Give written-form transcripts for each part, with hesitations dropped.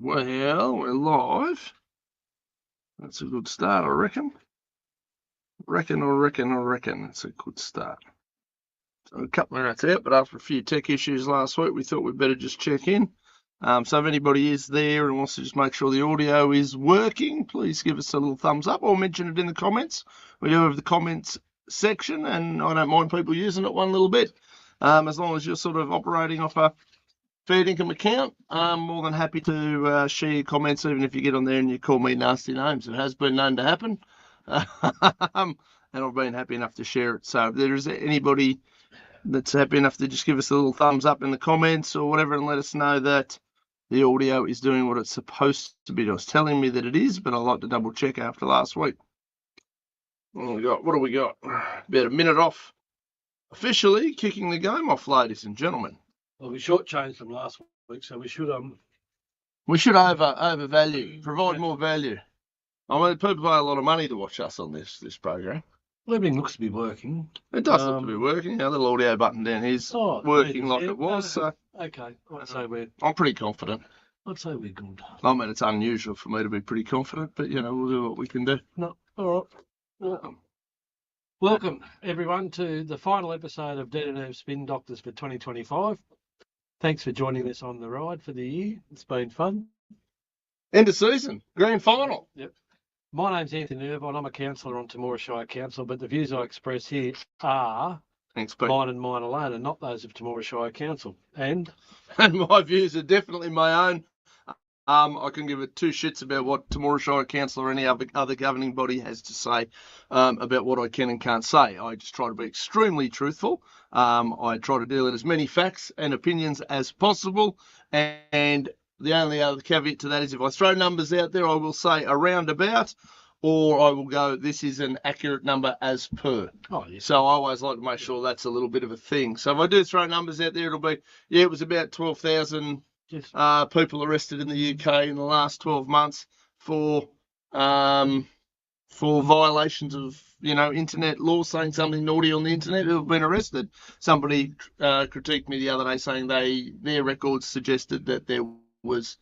Well, we're live. That's a good start, I reckon. Reckon. That's a good start. So a couple of minutes out, but after a few tech issues last week, we thought we'd better just check in. So if anybody is there and wants to just make sure the audio is working, please give us a little thumbs up or mention it in the comments. We do have the comments section, and I don't mind people using it one little bit, as long as you're sort of operating off a Fair income account. I'm more than happy to share your comments, even if you get on there and you call me nasty names. It has been known to happen, and I've been happy enough to share it. So if there is anybody that's happy enough to just give us a little thumbs up in the comments or whatever and let us know that the audio is doing what it's supposed to be. It was telling me that it is, but I like to double check after last week. What do we got? About a minute off. Officially kicking the game off, ladies and gentlemen. Well, we shortchanged them last week, so we should overvalue, provide more value. I mean, people pay a lot of money to watch us on this program. Well, everything looks to be working. It does look to be working. Our little audio button down here is working like it was. So okay, I'm pretty confident. I'd say we're good. I mean, it's unusual for me to be pretty confident, but we'll do what we can do. No, all right. Welcome everyone to the final episode of Dead and Nerve Spin Doctors for 2025. Thanks for joining us on the ride for the year. It's been fun. End of season, grand final. Yep. My name's Anthony Irvine. I'm a councillor on Temora Shire Council, but the views I express here are mine and mine alone, and not those of Temora Shire Council. And my views are definitely my own. I can give it two shits about what Temora Shire Council or any other governing body has to say about what I can and can't say. I just try to be extremely truthful. I try to deal in as many facts and opinions as possible. And the only other caveat to that is if I throw numbers out there, I will say around about, or I will go, this is an accurate number as per. Oh, yes. So I always like to make sure that's a little bit of a thing. So if I do throw numbers out there, it'll be, it was about 12,000 people arrested in the UK in the last 12 months for violations of internet law, saying something naughty on the internet, who have been arrested. Somebody critiqued me the other day saying their records suggested that there was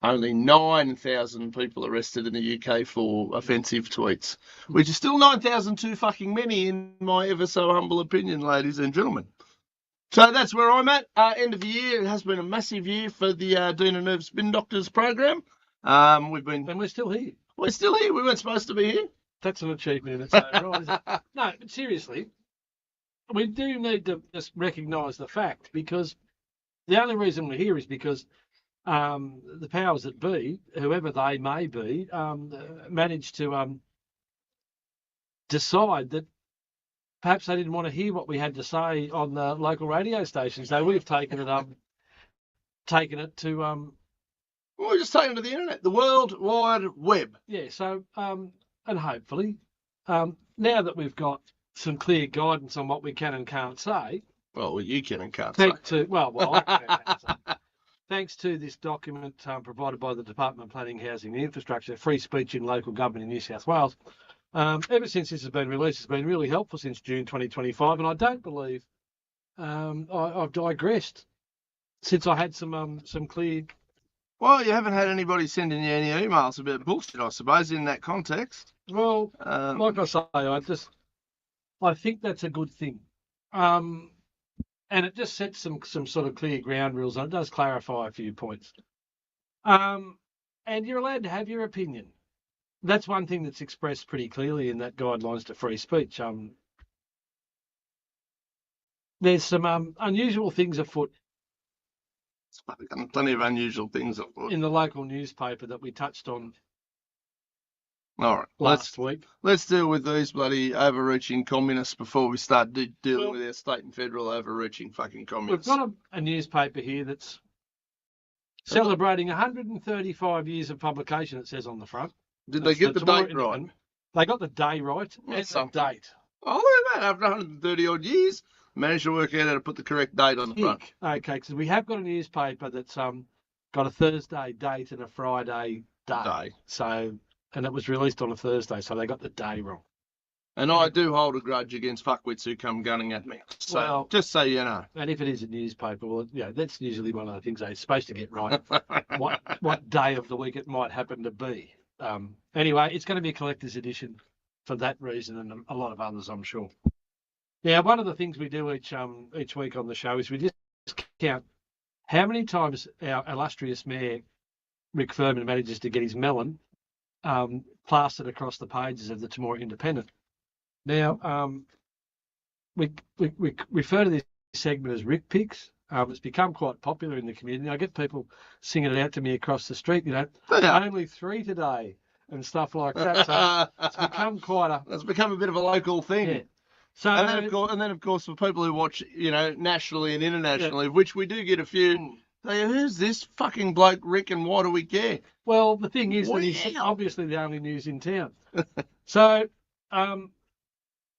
only 9,000 people arrested in the UK for offensive tweets, which is still 9,000 too fucking many in my ever so humble opinion, ladies and gentlemen. So that's where I'm at. End of the year. It has been a massive year for the Dean and Nerve Spin Doctors program. And we're still here. We're still here. We weren't supposed to be here. That's an achievement in its own right, isn't it? No, but seriously, we do need to just recognise the fact, because the only reason we're here is because the powers that be, whoever they may be, managed to decide that perhaps they didn't want to hear what we had to say on the local radio stations. So we've taken it to we're just taking it to the internet, the World Wide Web. Yeah. So and hopefully, now that we've got some clear guidance on what we can and can't say. Well, you can and can't say. I can and can't say. Thanks to this document provided by the Department of Planning, Housing and Infrastructure, Free Speech in Local Government in New South Wales. Ever since this has been released, it's been really helpful since June 2025, and I don't believe I've digressed since I had some clear. Well, you haven't had anybody sending you any emails about bullshit, I suppose, in that context. Well, like I say, I think that's a good thing, and it just sets some sort of clear ground rules, and it does clarify a few points. And you're allowed to have your opinion. That's one thing that's expressed pretty clearly in that guidelines to free speech. There's some unusual things afoot. Plenty of unusual things afoot in the local newspaper that we touched on. All right, last week. Let's deal with these bloody overreaching communists before we start dealing with our state and federal overreaching fucking communists. We've got a newspaper here that's celebrating 135 years of publication, it says on the front. Did they get the date right? They got the day right and the date. Oh, look at that. After 130 odd years, managed to work out how to put the correct date on the front. Okay, because we have got a newspaper that's got a Thursday date and a Friday day. So, and it was released on a Thursday, so they got the day wrong. And I do hold a grudge against fuckwits who come gunning at me. So, Well, just so you know. And if it is a newspaper, well, that's usually one of the things they're supposed to get right. what day of the week it might happen to be. Anyway, it's going to be a collector's edition for that reason and a lot of others, I'm sure. Now, one of the things we do each week on the show is we just count how many times our illustrious mayor, Rick Furman, manages to get his melon plastered across the pages of the Temora Independent. Now, we refer to this segment as Rick Picks. It's become quite popular in the community. I get people singing it out to me across the street, only 3 today and stuff like that. So it's become It's become a bit of a local thing. Yeah. So and then of course for people who watch, nationally and internationally, which we do get a few, say, who's this fucking bloke Rick and why do we care? Well, the thing is that he's obviously the only news in town. So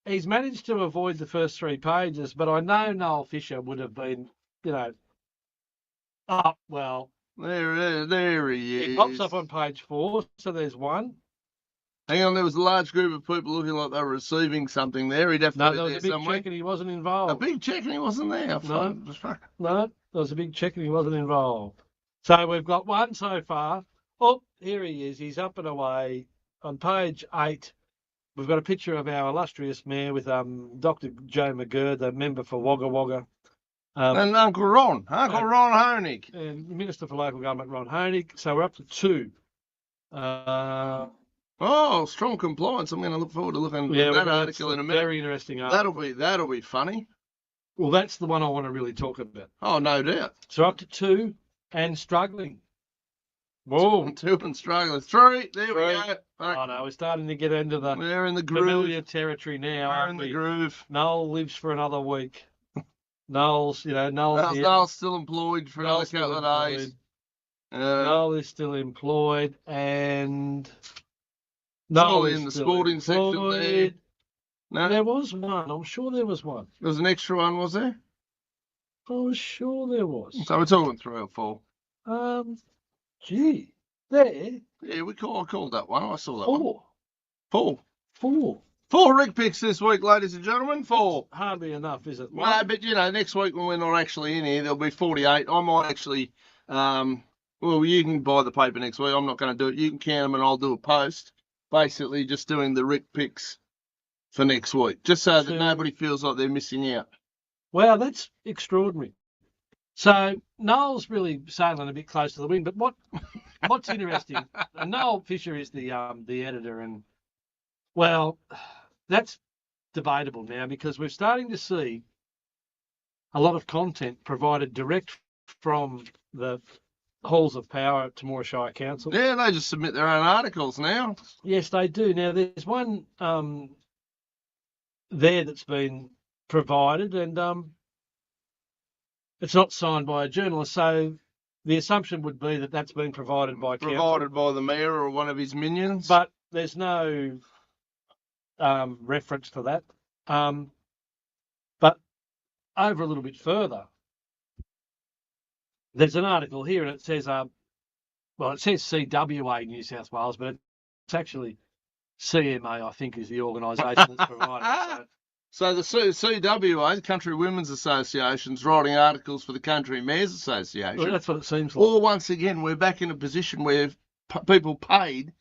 he's managed to avoid the first 3 pages, but I know Noel Fisher would have been, oh, well. There he is. He pops up on page 4, so there's one. Hang on, there was a large group of people looking like they were receiving something there. He'd have to No, be there was there a big somewhere. check and he wasn't involved. A big check and he wasn't there. No, there was a big check and he wasn't involved. So we've got one so far. Oh, here he is. He's up and away. On page 8, we've got a picture of our illustrious mayor with Dr. Joe McGurr, the member for Wagga Wagga. And Uncle Ron Honig. And Minister for Local Government, Ron Honig. So we're up to 2. Strong compliance. I'm going to look forward to looking at that article in a minute. Very interesting article. That'll be funny. Well, that's the one I want to really talk about. Oh, no doubt. So up to 2 and struggling. Whoa. 2 and struggling. 3. There we go. Oh, no, we're starting to get into the We're in the groove. Familiar territory now. We're in the groove. Noel lives for another week. Noel's still employed for another couple of days. Noel is still employed, and Noel is in the sporting section there. No, there was one. I'm sure there was one. There was an extra one, was there? I was sure there was. So we're talking 3 or 4. Gee, there. Yeah, I called that one. I saw that 4. one. 4. 4 Rick Picks this week, ladies and gentlemen. 4. Hardly enough, is it? No, but next week when we're not actually in here, there'll be 48. I might actually, you can buy the paper next week. I'm not going to do it. You can count them and I'll do a post. Basically, just doing the Rick Picks for next week, just so that nobody feels like they're missing out. Wow, that's extraordinary. So Noel's really sailing a bit close to the wind, but what's interesting? Noel Fisher is the editor, and well, that's debatable now because we're starting to see a lot of content provided direct from the halls of power at Temora Shire Council. Yeah, they just submit their own articles now. Yes, they do. Now, there's one there that's been provided, and it's not signed by a journalist, so the assumption would be that that's been provided by council. Provided by the mayor or one of his minions. But there's no reference to that. But over a little bit further, there's an article here, and it says, it says CWA New South Wales, but it's actually CMA, I think, is the organisation that's provided it. So the CWA, the Country Women's Association's writing articles for the Country Mayors Association. Well, that's what it seems like. Or once again, we're back in a position where people paid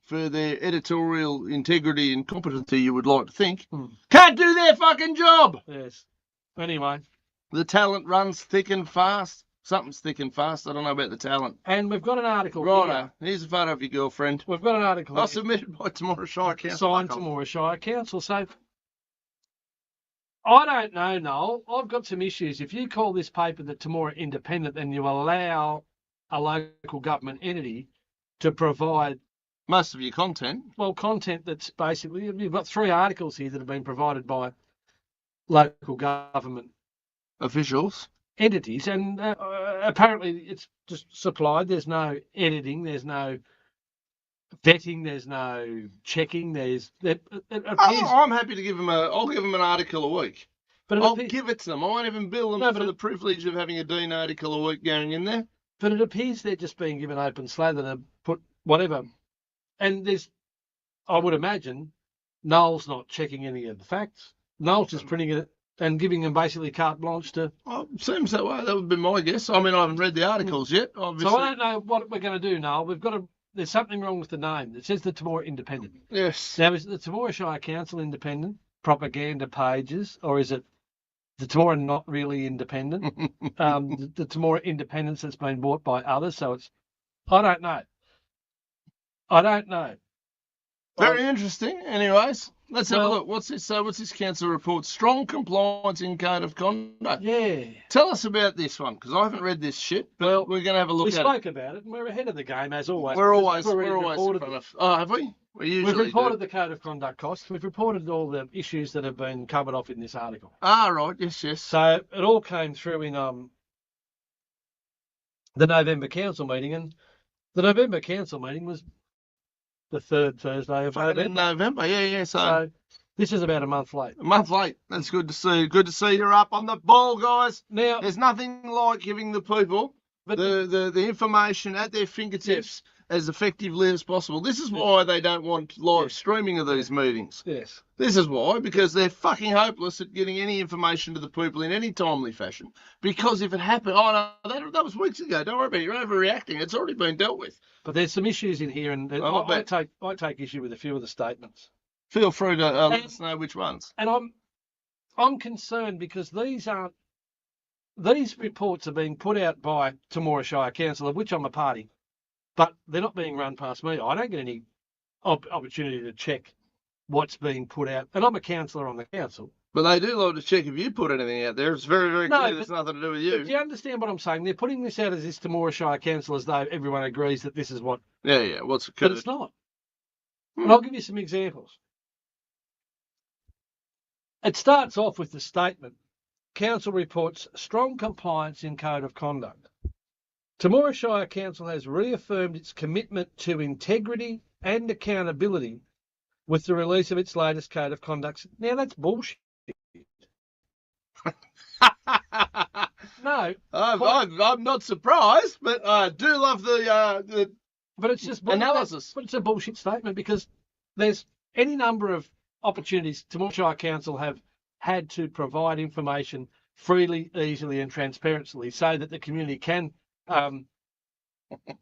for their editorial integrity and competency, you would like to think, can't do their fucking job. Yes. Anyway. The talent runs thick and fast. Something's thick and fast. I don't know about the talent. And we've got an article here. Here's a photo of your girlfriend. We've got an article here. Submitted by Temora Shire Council. Signed Temora Shire Council. So I don't know, Noel. I've got some issues. If you call this paper the Temora Independent, then you allow a local government entity to provide most of your content. Well, content that's basically, you've got 3 articles here that have been provided by local government officials, entities, and apparently it's just supplied. There's no editing, there's no vetting, there's no checking. I'm happy to give them I'll give them an article a week. But I'll give it to them. I won't even bill them for the privilege of having a Dean article a week going in there. But it appears they're just being given open slather to put whatever. And I would imagine, Noel's not checking any of the facts. Noel's just printing it and giving them basically carte blanche to. Oh, seems that way. That would be my guess. I mean, I haven't read the articles yet, obviously. So I don't know what we're going to do, Noel. There's something wrong with the name. It says the Temora Independent. Yes. Now, is the Temora Shire Council independent? Propaganda pages, or is it the Temora not really independent? The Temora Independence that's been bought by others. So it's, I don't know. Very interesting. Anyways, let's have a look. What's this? What's this council report? Strong compliance in code of conduct. Yeah. Tell us about this one, because I haven't read this shit. But we're going to have a look at it. We spoke about it, and we're ahead of the game as always. We're always in front of. Oh, have we? We've reported the code of conduct costs. We've reported all the issues that have been covered off in this article. Ah, right. Yes. So it all came through in the November council meeting, and the November council meeting was the third Thursday of November. Yeah. So this is about a month late. A month late. That's good to see. Good to see you're up on the ball, guys. Now, there's nothing like giving the people the information at their fingertips as effectively as possible. This is why they don't want live streaming of these meetings. Yes. This is why, because they're fucking hopeless at getting any information to the people in any timely fashion. Because if it happened, that was weeks ago. Don't worry about it. You're overreacting. It's already been dealt with. But there's some issues in here, and I take issue with a few of the statements. Feel free to let us know which ones. And I'm concerned because these reports are being put out by Temora Shire Council, of which I'm a party, but they're not being run past me. I don't get any opportunity to check what's being put out, and I'm a councillor on the council. But they do like to check if you put anything out there. It's very, very clear there's nothing to do with you. But do you understand what I'm saying? They're putting this out as this Temora Shire Council as though everyone agrees that this is what. Yeah. What's occurred? But it's not. And I'll give you some examples. It starts off with the statement, Council reports strong compliance in code of conduct. Temora Shire Council has reaffirmed its commitment to integrity and accountability with the release of its latest code of conduct. Now, that's bullshit. No. I'm not surprised, but I do love the but it's just analysis. But it's a bullshit statement because there's any number of opportunities Temora Shire Council have had to provide information freely, easily and transparently so that the community can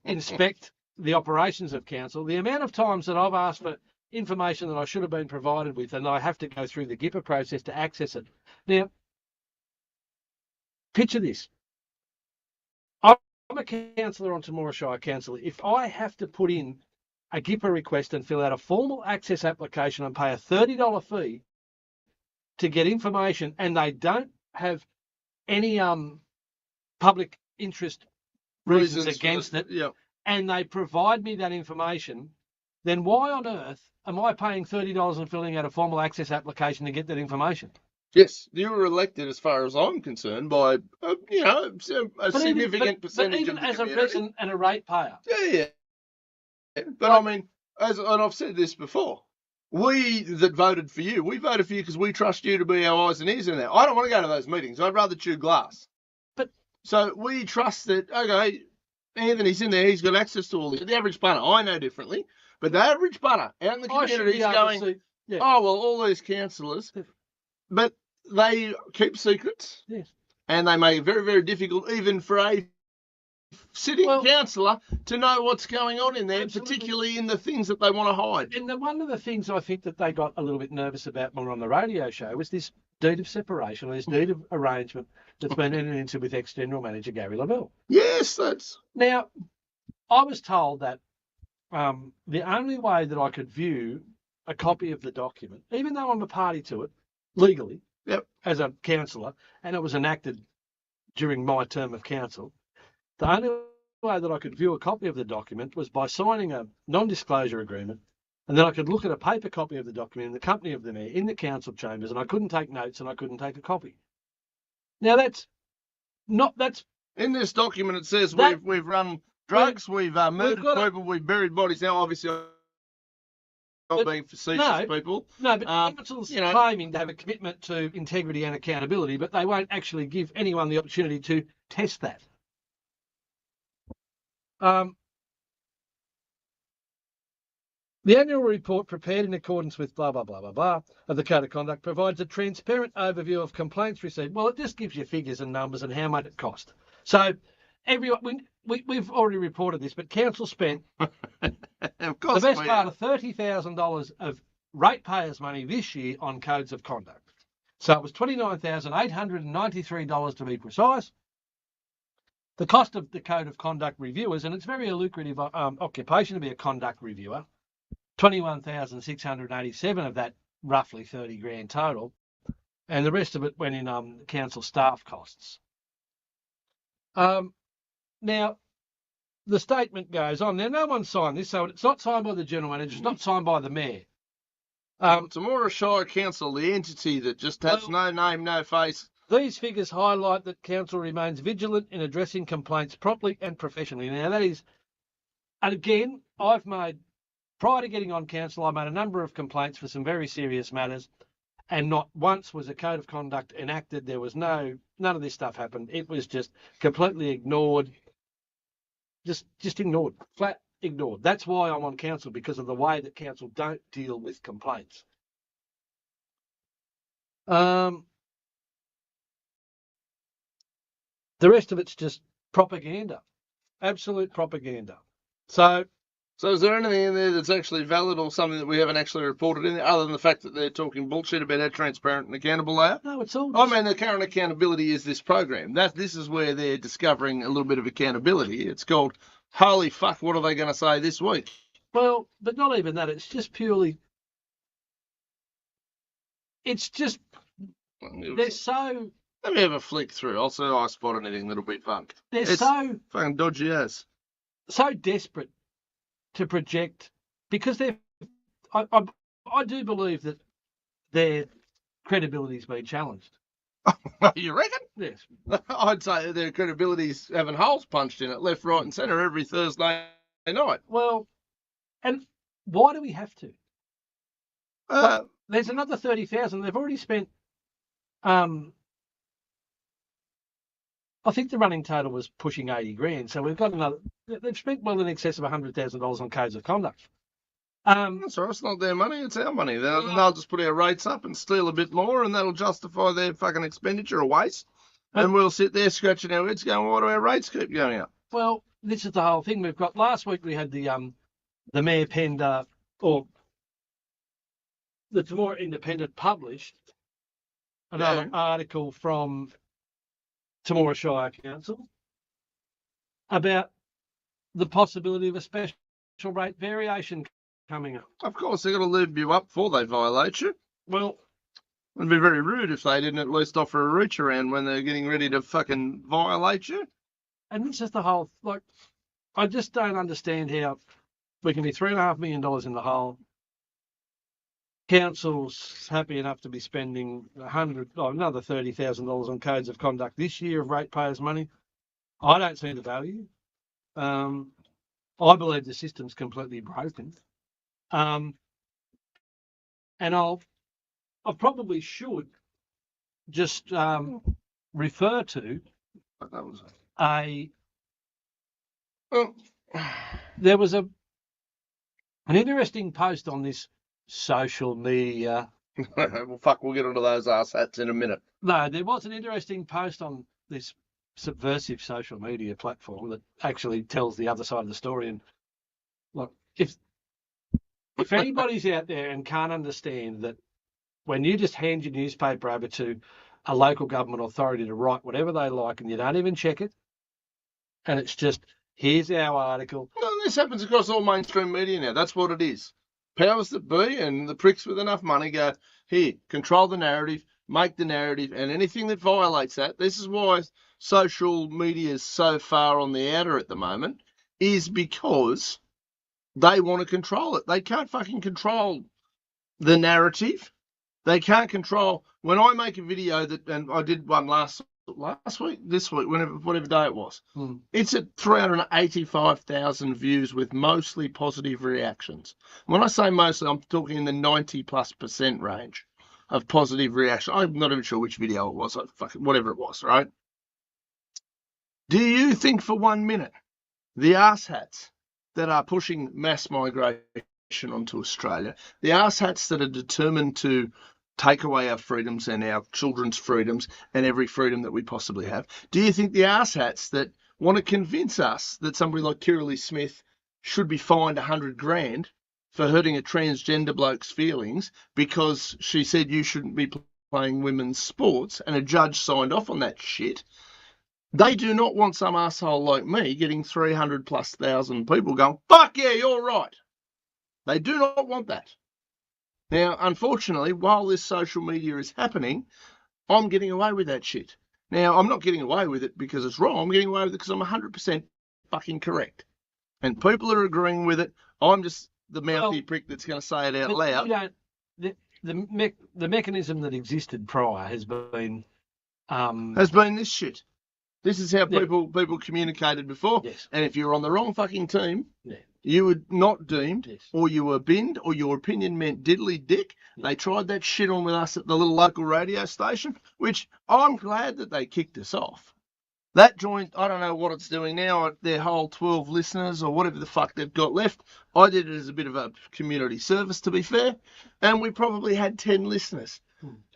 inspect the operations of council. The amount of times that I've asked for information that I should have been provided with and I have to go through the GIPA process to access it. Now, picture this. I'm a councillor on Temora Shire Council. If I have to put in a GIPA request and fill out a formal access application and pay a $30 fee to get information and they don't have any public interest reasons against it, and they provide me that information, then why on earth am I paying $30 and filling out a formal access application to get that information? Yes, you were elected, as far as I'm concerned, by a significant percentage even of the as community. A resident and a ratepayer. Yeah. But I mean, and I've said this before, we that voted for you, we voted for you because we trust you to be our eyes and ears in there. I don't want to go to those meetings. I'd rather chew glass. So we trust that, okay, Anthony's in there, he's got access to all this. The average punter, I know differently, but the average punter out in the community is going, all these councillors, but they keep secrets, and they make it very, very difficult even for a sitting councillor to know what's going on in there, particularly in the things that they want to hide. And one of the things I think that they got a little bit nervous about when we were on the radio show was this deed of separation, or this deed of arrangement that's been entered into with ex-General Manager Gary Lavelle. Yes, that's... Now, I was told that the only way that I could view a copy of the document, even though I'm a party to it, legally, as a councillor, and it was enacted during my term of council, the only way that I could view a copy of the document was by signing a non-disclosure agreement, and then I could look at a paper copy of the document in the company of the mayor in the council chambers, and I couldn't take notes and I couldn't take a copy. Now that's in this document. It says we've run drugs, we've murdered people, we've buried bodies. Now, obviously, not being facetious, people. No, but council's claiming to have a commitment to integrity and accountability, but they won't actually give anyone the opportunity to test that. The annual report prepared in accordance with blah, blah, blah, blah, blah of the Code of Conduct provides a transparent overview of complaints received. Well, it just gives you figures and numbers and how much it cost. So everyone, we've already reported this, but council spent Of course, the best part of $30,000 of ratepayers' money this year on codes of conduct. So it was $29,893 to be precise. The cost of the Code of Conduct reviewers, and it's very a lucrative occupation to be a conduct reviewer, $21,687 of that, roughly 30 grand total, and the rest of it went in council staff costs. Now, the statement goes on. Now, no one signed this, so it's not signed by the general manager, it's not signed by the mayor. Temora Shire Council, the entity that just has no name, no face. These figures highlight that council remains vigilant in addressing complaints properly and professionally. Now, that is, and again, prior to getting on council, I made a number of complaints for some very serious matters, and not once was a code of conduct enacted. There was none of this stuff happened. It was just completely ignored, just ignored, flat ignored. That's why I'm on council, because of the way that council don't deal with complaints. The rest of it's just propaganda, absolute propaganda. So is there anything in there that's actually valid or something that we haven't actually reported in there, other than the fact that they're talking bullshit about how transparent and accountable they are? No, it's all. I mean, the current accountability is this program. This is where they're discovering a little bit of accountability. It's called, holy fuck, what are they going to say this week? Well, but not even that. It's just purely. It's just. They're so. Let me have a flick through. I'll see if I spot anything that'll be fun. It's so fucking dodgy as. So desperate to project, because they're. I do believe that their credibility's been challenged. You reckon? Yes. I'd say their credibility's having holes punched in it left, right, and centre every Thursday night. Well, and why do we have to? There's another 30,000. They've already spent. I think the running total was pushing 80 grand. So we've got another. They've spent well in excess of $100,000 on codes of conduct. That's all right. It's not their money. It's our money. They'll just put our rates up and steal a bit more, and that'll justify their fucking expenditure or waste. And we'll sit there scratching our heads going, why do our rates keep going up? Well, this is the whole thing. We've got last week we had the Mayor penned or the Temora Independent published another article from Temora Shire Council about the possibility of a special rate variation coming up. Of course, they've got to lube you up before they violate you. Well, it'd be very rude if they didn't at least offer a reach around when they're getting ready to fucking violate you. And this is the whole, I just don't understand how we can be $3.5 million in the hole. Council's happy enough to be spending another $30,000 on codes of conduct this year of ratepayers' money. I don't see the value. I believe the system's completely broken. And I probably should just refer to there was an interesting post on this social media. Well, fuck, we'll get onto those arse hats in a minute. No, there was an interesting post on this subversive social media platform that actually tells the other side of the story. And look, if anybody's out there and can't understand that when you just hand your newspaper over to a local government authority to write whatever they like and you don't even check it, and it's just, here's our article. No, this happens across all mainstream media now. That's what it is. Powers that be and the pricks with enough money go, here, control the narrative, make the narrative, and anything that violates that. This is why social media is so far on the outer at the moment, is because they want to control it. They can't fucking control the narrative. They can't control. When I make a video and I did one last week, this week, whatever day it was, it's at 385,000 views with mostly positive reactions. When I say mostly, I'm talking in the 90+% range of positive reaction. I'm not even sure which video it was, whatever it was, right? Do you think for 1 minute the arse hats that are pushing mass migration onto Australia, the arse-hats that are determined to take away our freedoms and our children's freedoms and every freedom that we possibly have, do you think the arse-hats that want to convince us that somebody like Kirralie Smith should be fined 100 grand for hurting a transgender bloke's feelings because she said you shouldn't be playing women's sports and a judge signed off on that shit? They do not want some asshole like me getting 300,000+ people going, fuck yeah, you're right. They do not want that. Now, unfortunately, while this social media is happening, I'm getting away with that shit. Now, I'm not getting away with it because it's wrong. I'm getting away with it because I'm 100% fucking correct. And people are agreeing with it. I'm just the mouthy prick that's going to say it out loud. The mechanism that existed prior has been this shit. This is how people communicated before. Yes. And if you're on the wrong fucking team, yeah. you were not deemed, Yes. or you were binned, or your opinion meant diddly dick. Yeah. They tried that shit on with us at the little local radio station, which I'm glad that they kicked us off. That joint, I don't know what it's doing now, their whole 12 listeners or whatever the fuck they've got left. I did it as a bit of a community service, to be fair, and we probably had 10 listeners.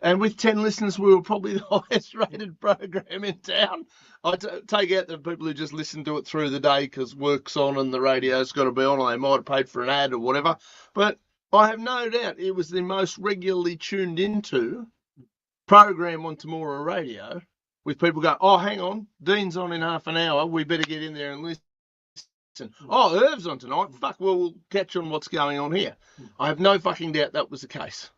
And with 10 listeners, we were probably the highest rated program in town. I take out the people who just listen to it through the day because work's on and the radio's got to be on, or they might have paid for an ad or whatever. But I have no doubt it was the most regularly tuned into program on Temora Radio, with people going, oh, hang on, Dean's on in half an hour, we better get in there and listen. Oh, Irv's on tonight, fuck, well, we'll catch on what's going on here. I have no fucking doubt that was the case.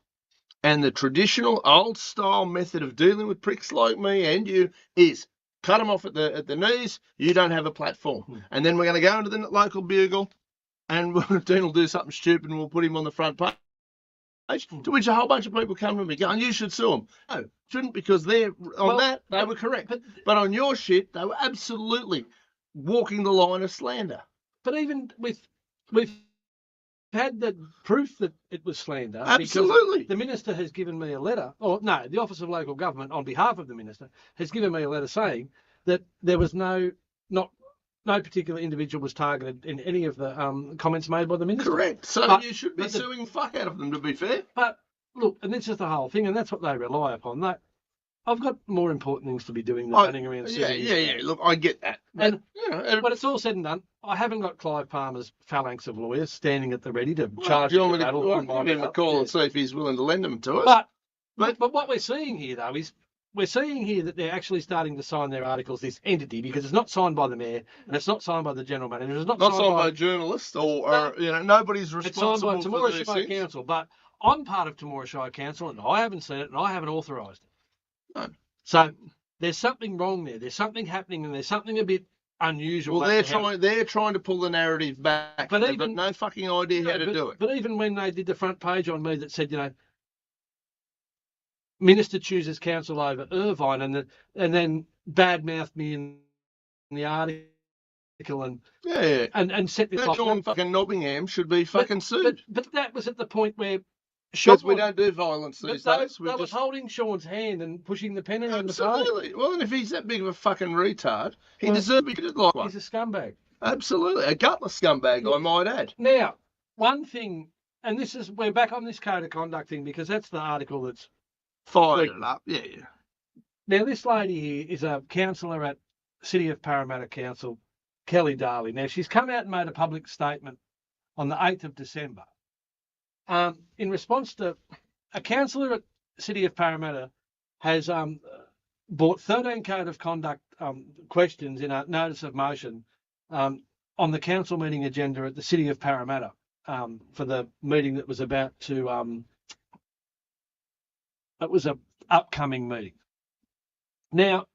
And the traditional old-style method of dealing with pricks like me and you is cut them off at the knees, you don't have a platform. And then we're going to go into the local bugle and Dean will do something stupid and we'll put him on the front page, to which a whole bunch of people come to me going, you should sue them. No, shouldn't, because they were correct. But on your shit, they were absolutely walking the line of slander. But even we've had the proof that it was slander. Absolutely. The minister has given me a letter, or no, the Office of Local Government, on behalf of the minister, has given me a letter saying that there was no particular individual was targeted in any of the comments made by the minister. Correct. So you should be suing the fuck out of them, to be fair. But look, and this is the whole thing, and that's what they rely upon. I've got more important things to be doing than running around cities. Yeah. Look, I get that. But, when it's all said and done, I haven't got Clive Palmer's phalanx of lawyers standing at the ready to charge the battle. I'll give him a call and see if he's willing to lend them to us. But what we're seeing here, though, is we're seeing here that they're actually starting to sign their articles, this entity, because it's not signed by the mayor and it's not signed by the general manager. It's not signed by journalists or nobody's responsible. It's signed by Temora Shire Council, but I'm part of Temora Shire Council and I haven't seen it and I haven't authorised it. No. So there's something wrong there. There's something happening and there's something a bit unusual. Well, they're trying to pull the narrative back. But they've got no fucking idea how to do it. But even when they did the front page on me that said, Minister chooses council over Irvine, and then badmouthed me in the article and set this off. John fucking Nottingham should be fucking sued. But that was at the point where because we don't do violence these days. They was holding Sean's hand and pushing the pen around the page. Absolutely. Well, and if he's that big of a fucking retard, he deserves to be like one. He's a scumbag. Absolutely, a gutless scumbag, I might add. Now, one thing, and we're back on this code of conduct thing because that's the article that's fired it up. Yeah. Now, this lady here is a councillor at City of Parramatta Council, Kelly Darley. Now, she's come out and made a public statement on the 8th of December. In response to a councillor at City of Parramatta has brought 13 code of conduct questions in a notice of motion on the council meeting agenda at the City of Parramatta for the meeting that was about to it was an upcoming meeting. Now,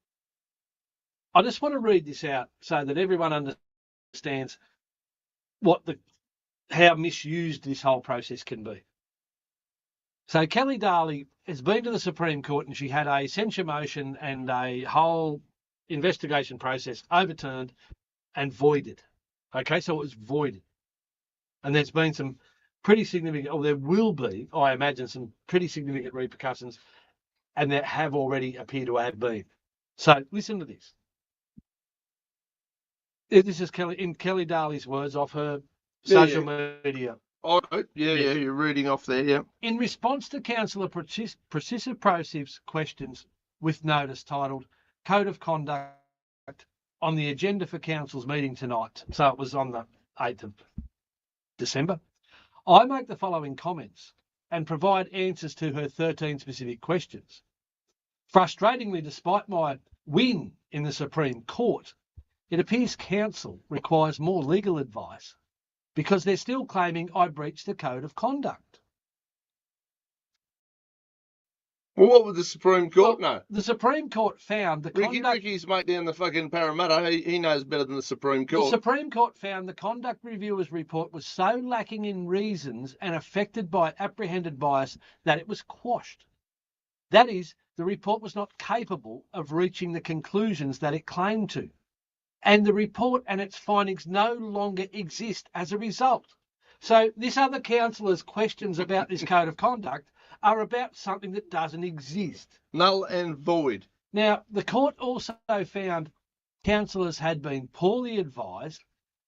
I just want to read this out so that everyone understands how misused this whole process can be. So Kelly Darley has been to the Supreme Court and she had a censure motion and a whole investigation process overturned and voided. Okay, so it was voided. And there's been some pretty significant, or there will be, I imagine, some pretty significant repercussions, and there have already appeared to have been. So listen to this. This is Kelly Darley's words off her social media Oh, yeah, you're reading off there, yeah. In response to Councillor Processive questions with notice titled Code of Conduct on the agenda for Council's meeting tonight, so it was on the 8th of December, I make the following comments and provide answers to her 13 specific questions. Frustratingly, despite my win in the Supreme Court, it appears Council requires more legal advice because they're still claiming I breached the Code of Conduct. Well, what would the Supreme Court know? The Supreme Court found the Ricky's mate down the fucking Parramatta, he knows better than the Supreme Court. The Supreme Court found the conduct reviewer's report was so lacking in reasons and affected by apprehended bias that it was quashed. That is, the report was not capable of reaching the conclusions that it claimed to. And the report and its findings no longer exist as a result. So this other councillor's questions about this code of conduct are about something that doesn't exist. Null and void. Now, the court also found councillors had been poorly advised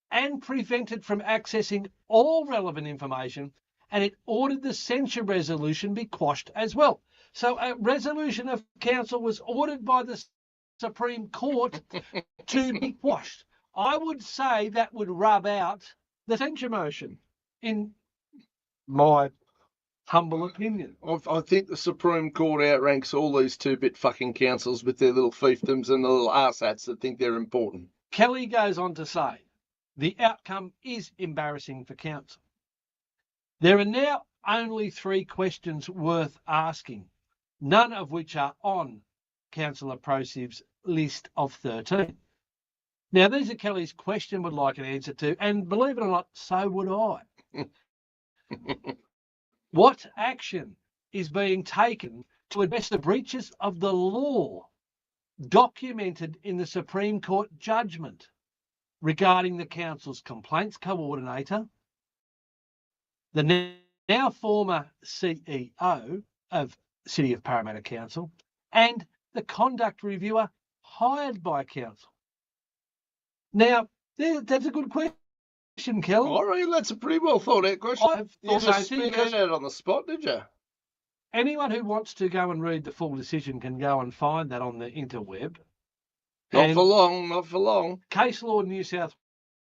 and prevented from accessing all relevant information, and it ordered the censure resolution be quashed as well. So a resolution of council was ordered by the Supreme Court to be quashed. I would say that would rub out the censure motion, in my humble opinion. I think the Supreme Court outranks all these two-bit fucking councils with their little fiefdoms and the little arse-hats that think they're important. Kelly goes on to say, the outcome is embarrassing for council. There are now only 3 questions worth asking, none of which are on Councillor Prociv's list of 13. Now, these are Kelly's question would like an answer to, and believe it or not, so would I. What action is being taken to address the breaches of the law documented in the Supreme Court judgment regarding the council's complaints coordinator, the now former CEO of City of Parramatta Council, and the conduct reviewer hired by council? Now, that's a good question, Kelly. I reckon that's a pretty well thought out question. You just spit that out on the spot, did you? Anyone who wants to go and read the full decision can go and find that on the interweb. Not for long, not for long. Case Law New South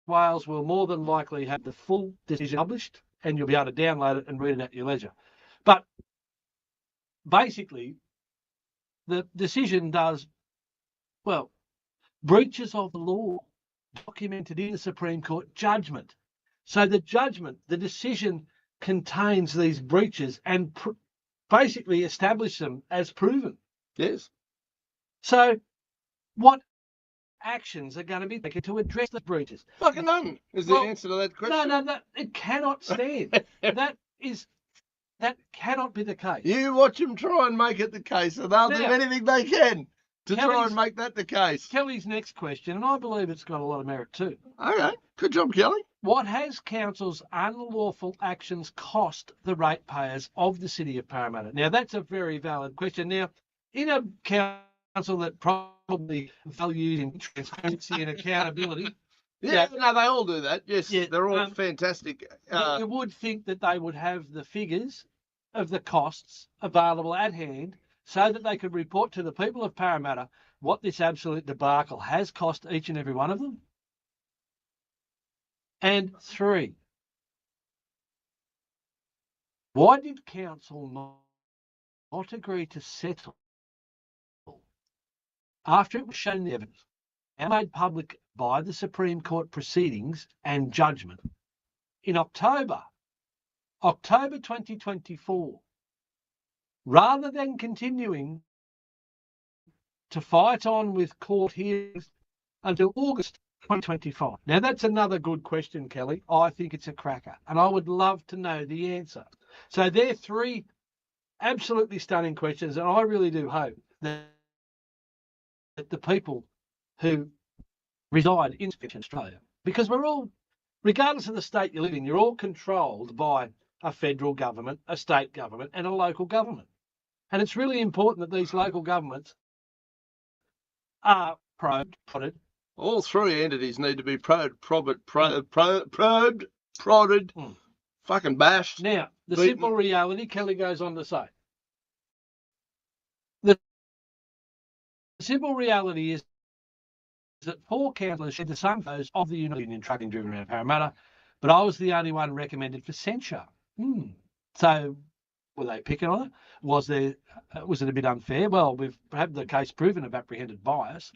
Wales will more than likely have the full decision published, and you'll be able to download it and read it at your leisure. But basically, the decision does, well, breaches of the law documented in the Supreme Court judgment. So the judgment, the decision contains these breaches and basically establish them as proven. Yes. So what actions are going to be taken to address the breaches? Fucking none is the answer to that question. No, it cannot stand. That cannot be the case. You watch them try and make it the case, and they'll do anything they can to try and make that the case. Kelly's next question, and I believe it's got a lot of merit too. Okay, good job, Kelly. What has council's unlawful actions cost the ratepayers of the City of Parramatta? Now, that's a very valid question. Now, in a council that probably values in transparency and accountability. Yeah, no, they all do that. Yes, they're all fantastic. You would think that they would have the figures of the costs available at hand so that they could report to the people of Parramatta what this absolute debacle has cost each and every one of them. And 3, why did council not agree to settle after it was shown the evidence and made public by the Supreme Court proceedings and judgment in October 2024, rather than continuing to fight on with court hearings until August 2025? Now, that's another good question, Kelly. I think it's a cracker, and I would love to know the answer. So they're 3 absolutely stunning questions, and I really do hope that the people who reside in Australia, because we're all, regardless of the state you live in, you're all controlled by a federal government, a state government, and a local government. And it's really important that these local governments are prodded. All 3 entities need to be probed, prodded fucking bashed. Now, the beaten. simple reality, Kelly goes on to say, the simple reality is that 4 councillors shared the same photos of the union trucking driven around Parramatta, but I was the only one recommended for censure. So were they picking on it? Was it a bit unfair? Well, we've had the case proven of apprehended bias.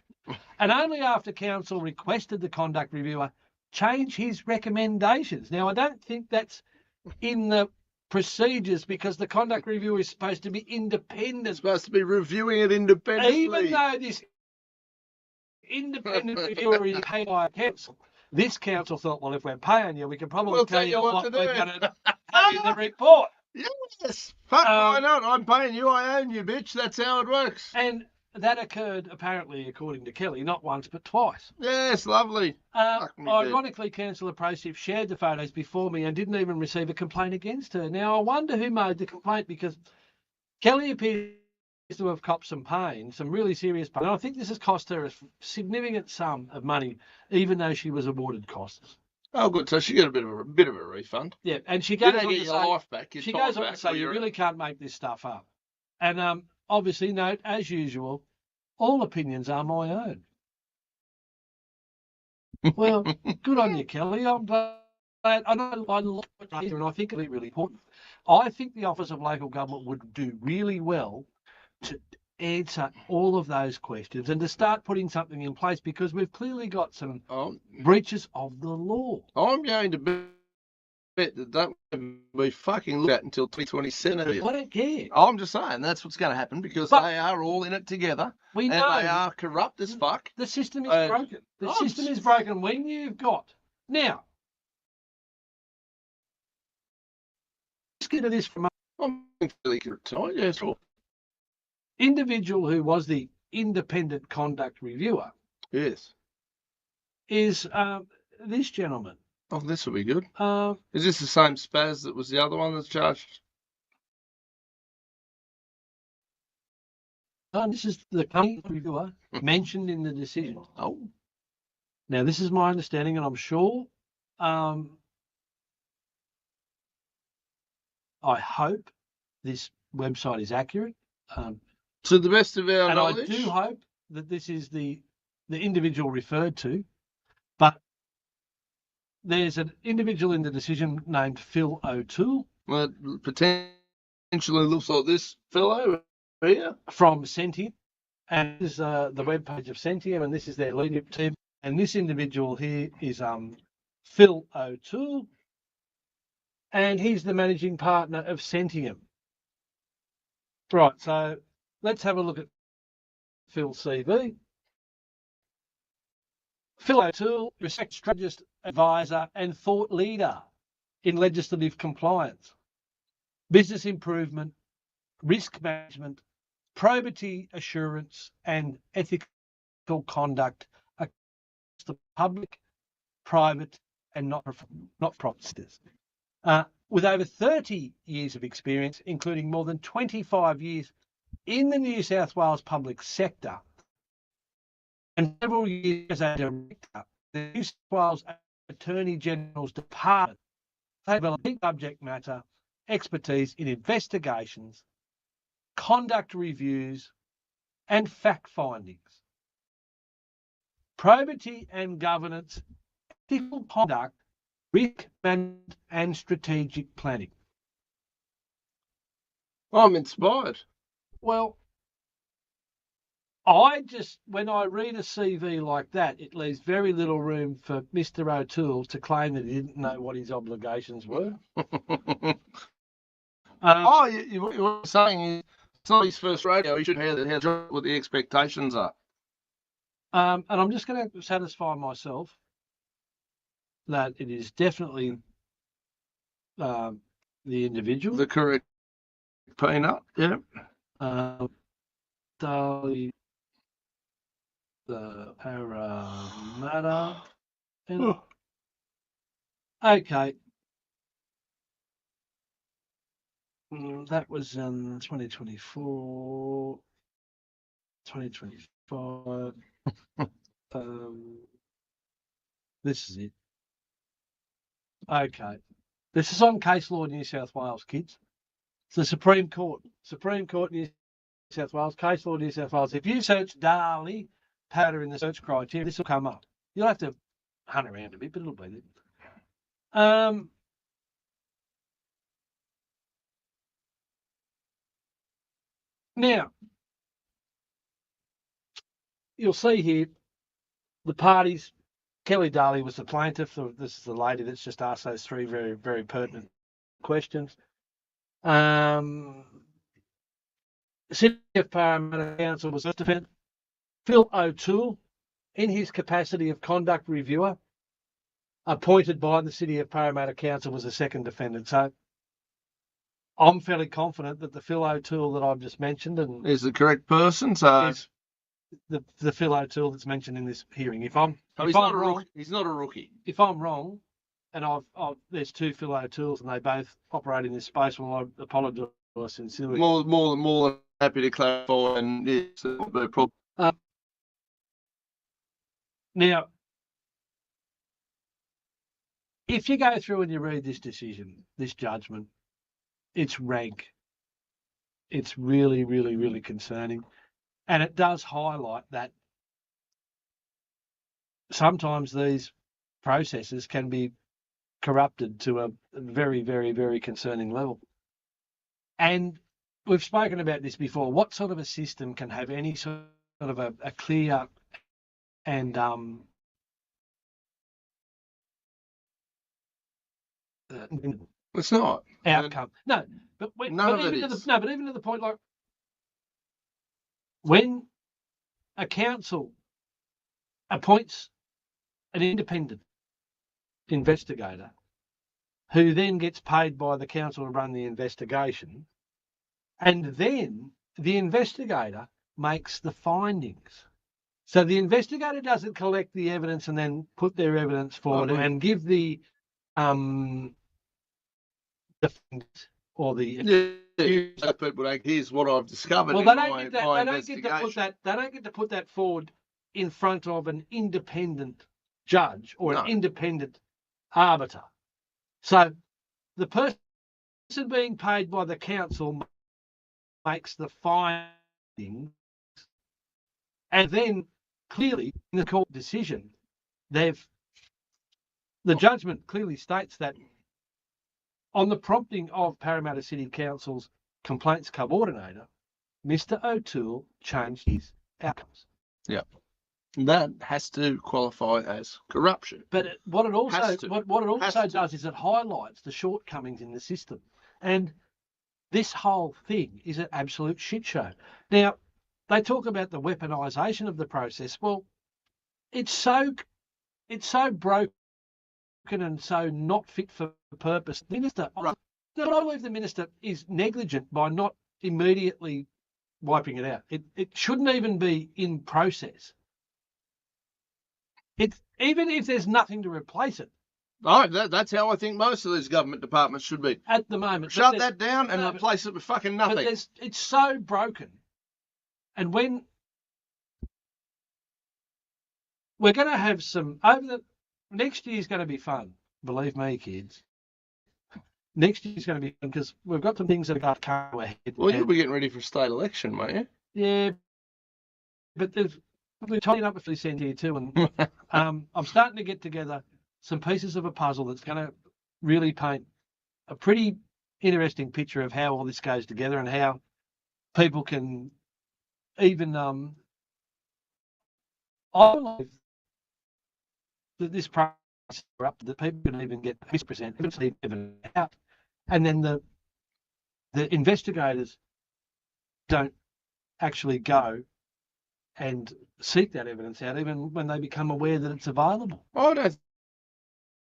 And only after council requested the conduct reviewer change his recommendations. Now, I don't think that's in the procedures because the conduct reviewer is supposed to be independent. It's supposed to be reviewing it independently. Even though this independent reviewer is paid by a council, this council thought, well, if we're paying you, we can probably tell you what we're going to have in the report. Yes. Fuck, why not? I'm paying you, I own you, bitch. That's how it works. And that occurred, apparently, according to Kelly, not once but twice. Yes, lovely. Ironically, Councillor Prosif shared the photos before me and didn't even receive a complaint against her. Now, I wonder who made the complaint because Kelly appears to have copped some pain, some really serious pain. And I think this has cost her a significant sum of money, even though she was awarded costs. Oh, good. So she got a bit of a refund. Yeah, and she goes you on don't get to your say, life back. she goes on to say, you really can't make this stuff up. And obviously, note, as usual, all opinions are my own. Well, good on you, Kelly. I'm glad. I know I like it here, and I think it's really important. I think the Office of Local Government would do really well to answer all of those questions and to start putting something in place because we've clearly got some breaches of the law. I'm going to bet that won't be fucking looked at until 2027. I don't care. I'm just saying that's what's going to happen because they are all in it together. We know. And they are corrupt as fuck. The system is broken. The system is broken when you've got... Now, let's get to this from... I'm fairly tonight, yeah, sure. Individual who was the independent conduct reviewer. Yes. Is this gentleman. Oh, this will be good. Is this the same spaz that was the other one that's charged? This is the company reviewer mentioned in the decision. Oh. Now, this is my understanding, and I'm sure, I hope this website is accurate. To the best of our knowledge. And I do hope that this is the individual referred to, but there's an individual in the decision named Phil O'Toole. Well, it potentially looks like this fellow here. From Sentium. And this is the webpage of Sentium, and this is their leadership team. And this individual here is Phil O'Toole, and he's the managing partner of Sentium. Right, so let's have a look at Phil's CV. Phil O'Toole, respected strategist, advisor, and thought leader in legislative compliance, business improvement, risk management, probity assurance, and ethical conduct across the public, private, and not-for-profit sectors. With over 30 years of experience, including more than 25 years in the New South Wales public sector, and several years as a director of the New South Wales Attorney General's Department, they develop deep subject matter expertise in investigations, conduct reviews, and fact findings. Probity and governance, ethical conduct, risk management, and strategic planning. I'm inspired. Well, when I read a CV like that, it leaves very little room for Mr. O'Toole to claim that he didn't know what his obligations were. You were saying it's not his first rodeo. He should hear what the expectations are. And I'm just going to satisfy myself that it is definitely the individual. The correct peanut, yeah. The Parramatta. Okay. That was in 2024, 2025. This is it. Okay. This is on case law in New South Wales, kids. It's the Supreme Court New South Wales, case law New South Wales. If you search Dali powder in the search criteria, this will come up. You'll have to hunt around a bit, but it'll be there. Now, you'll see here the parties. Kelly Daly was the plaintiff. This is the lady that's just asked those three very, very pertinent questions. City of Parramatta Council was the defendant. Phil O'Toole, in his capacity of conduct reviewer, appointed by the City of Parramatta Council, was the second defendant. So I'm fairly confident that the Phil O'Toole that I've just mentioned and is the correct person. So is the Phil O'Toole that's mentioned in this hearing. If I'm he's not a rookie. If I'm wrong, and there's two Phil O'Tooles and they both operate in this space, well, I apologise sincerely. More than happy to clarify, and it's no problem. Now, if you go through and you read this decision, this judgment, it's rank. It's really, really, really concerning. And it does highlight that sometimes these processes can be corrupted to a very, very, very concerning level. And we've spoken about this before. What sort of a system can have any sort of a clear and it's not outcome? No, but even to the point, like when a council appoints an independent investigator who then gets paid by the council to run the investigation, and then the investigator makes the findings. So the investigator doesn't collect the evidence and then put their evidence forward and give the defendant or the people like, here's what I've discovered. Well, they don't get to put that forward in front of an independent judge or an independent arbiter. So the person being paid by the council makes the findings, and then clearly in the court decision, the judgment clearly states that on the prompting of Parramatta City Council's complaints coordinator, Mr. O'Toole changed his outcomes. Yeah. That has to qualify as corruption. But what it also does is it highlights the shortcomings in the system. And this whole thing is an absolute shit show. Now, they talk about the weaponisation of the process. Well, it's so broken and so not fit for purpose. The minister, I believe the minister is negligent by not immediately wiping it out. It shouldn't even be in process. Even if there's nothing to replace it. Oh, that's how I think most of these government departments should be. At the moment. Shut that down and replace it with fucking nothing. But it's so broken. And when we're going to have next year's going to be fun. Believe me, kids. Next year's going to be fun because we've got some things that are going to come ahead. Well, you'll be getting ready for a state election, won't you? Yeah. But we're tying up a few cents here too, and I'm starting to get together some pieces of a puzzle that's going to really paint a pretty interesting picture of how all this goes together and how people can even I believe that this process is corrupt, that people can even get mispresent evidence out, and then the investigators don't actually go and seek that evidence out, even when they become aware that it's available. I don't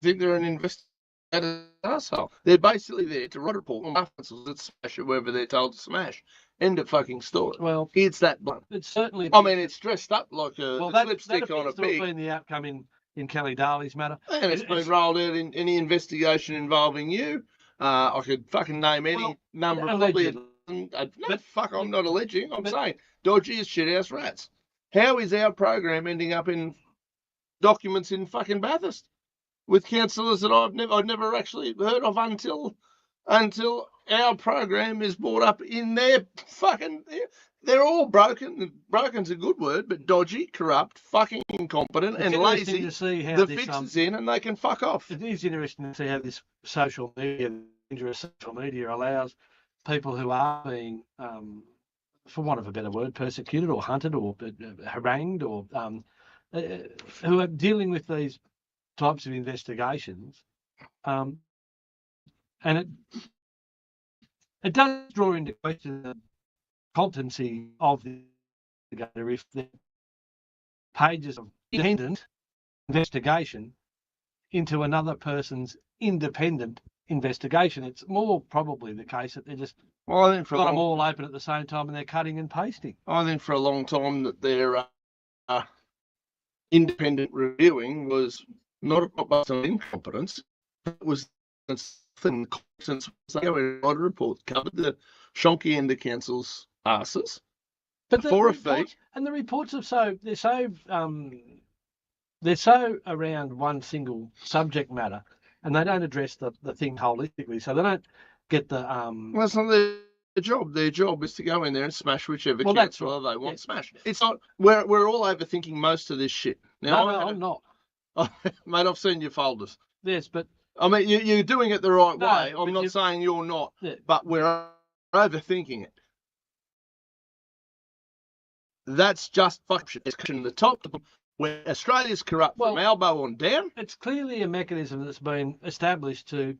think they're an investigator asshole. They're basically there to write a report on offences that smash whoever they're told to smash. End of fucking story. Well, it's that blunt. It's certainly. I mean, it's dressed up like a lipstick on a pig. That's been the outcome in Kelly Daly's matter. And it's been rolled out in any investigation involving you. I could fucking name any number of probably. I'm not alleging. I'm saying dodgy as shithouse rats. How is our program ending up in documents in fucking Bathurst? with councillors that I'd never actually heard of until our program is brought up in their fucking. They're all broken. Broken's a good word, but dodgy, corrupt, fucking incompetent, It's and interesting lazy. to see how The this, fix is in, and they can fuck off. It is interesting to see how this social media, dangerous social media, allows people who are being, for want of a better word, persecuted or hunted or harangued or who are dealing with these types of investigations, and it does draw into question the competency of the investigator if the pages of independent investigation into another person's independent investigation. It's more probably the case that they're just I think got them all open at the same time and they're cutting and pasting. I think for a long time that their independent reviewing was not based on incompetence. It was competence. They wrote a report covered the shonky end of council's asses. But for a fee. And the reports are they're so around one single subject matter, and they don't address the thing holistically. So they don't get the Well, that's not their job. Their job is to go in there and smash whichever councillor they want smashed. It's not. We're all overthinking most of this shit. Now, no, I'm not. Mate, I've seen your folders. Yes, but I mean, you're doing it the right way. I'm not saying you're not, but we're overthinking it. That's just fuck shit. It's the top where Australia's corrupt from elbow on down. It's clearly a mechanism that's been established to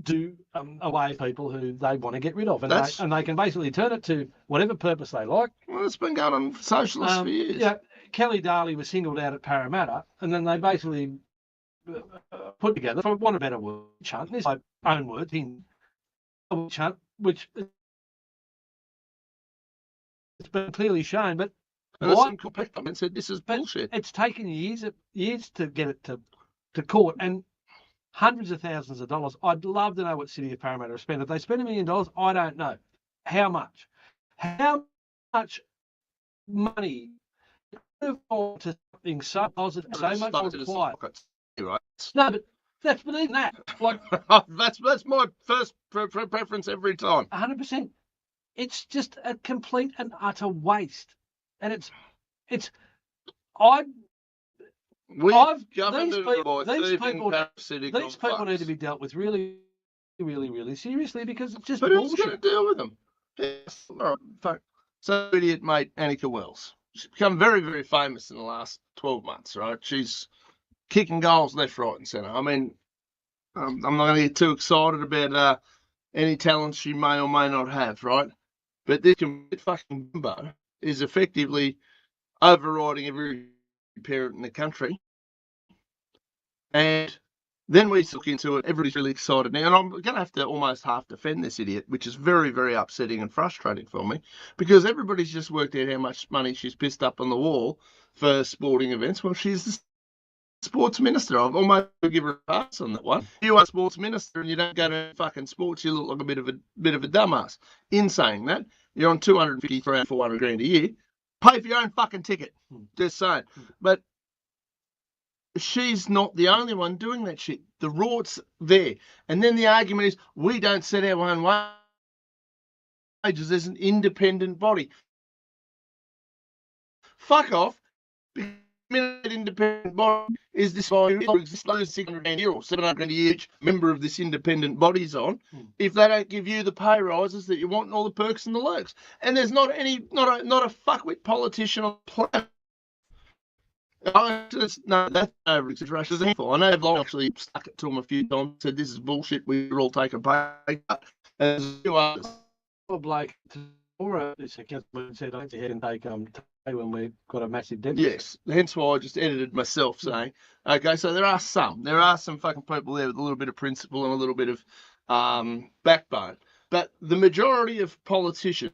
do away people who they want to get rid of, and they can basically turn it to whatever purpose they like. Well, it's been going on for socialists for years. Yeah, Kelly Darley was singled out at Parramatta, and then they basically put together, for want of a better word, chunt. This is my own words, chunt, which it's been clearly shown, but. And said this is bullshit. It's taken years to get it to court and hundreds of thousands of dollars. I'd love to know what City of Parramatta have spent. If they spent $1 million, I don't know. How much? How much money to something so positive, so much more quiet? Right? No, but that's even that. Like that's my first preference every time. 100%. It's just a complete and utter waste. And these people need to be dealt with really, really, really seriously because it's just bullshit. Who's going to deal with them? So idiot mate Annika Wells. She's become very, very famous in the last 12 months, right? She's kicking goals left, right, and centre. I mean, I'm not going to get too excited about any talents she may or may not have, right? But this fucking bimbo is effectively overriding every parent in the country. And then we look into it, everybody's really excited now, and I'm going to have to almost half defend this idiot, which is very, very upsetting and frustrating for me, because everybody's just worked out how much money she's pissed up on the wall for sporting events. Well, she's the sports minister. I've almost give her a pass on that one. If you are a sports minister and you don't go to fucking sports, you look like a bit of a dumbass. In saying that, you're on 250, 300, 400 grand a year. Pay for your own fucking ticket. Just saying. But she's not the only one doing that shit. The raught's there. And then the argument is, we don't set our own wages. There's an independent body. Fuck off. An independent body is this body who exists 600 grand a year or 700 grand a year each member of this independent body's on if they don't give you the pay rises that you want and all the perks and the lurks. And there's not a fuckwit politician on the planet. No, that's over exaggeration. There's a handful. I know they've actually stuck it to them a few times, said this is bullshit, we're all taking pay cut. And there's a few others. Blake said I can take when we've got a massive deficit. Yes, hence why I just edited myself saying, okay, so there are some fucking people there with a little bit of principle and a little bit of backbone. But the majority of politicians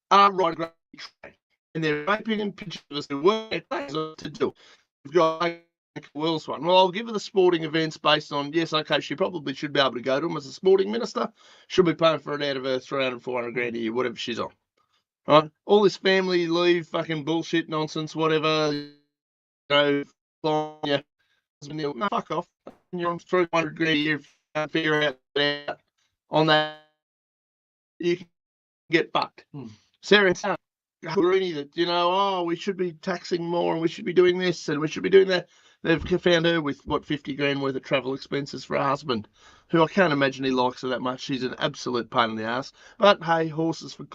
are right trained. And they're raping pictures of us who work to do. We've got Will's one. Well, I'll give her the sporting events based on, yes, okay, she probably should be able to go to them as a sporting minister. She'll be paying for it out of her 300, 400 grand a year, whatever she's on. Right? All this family leave, fucking bullshit, nonsense, whatever, yeah, no, fuck off. You're on 300 grand a year if you can't figure out that on that. You can get fucked. Sarah Greeny that, we should be taxing more and we should be doing this and we should be doing that. They've found her with, 50 grand worth of travel expenses for her husband, who I can't imagine he likes her that much. She's an absolute pain in the ass. But hey, horses for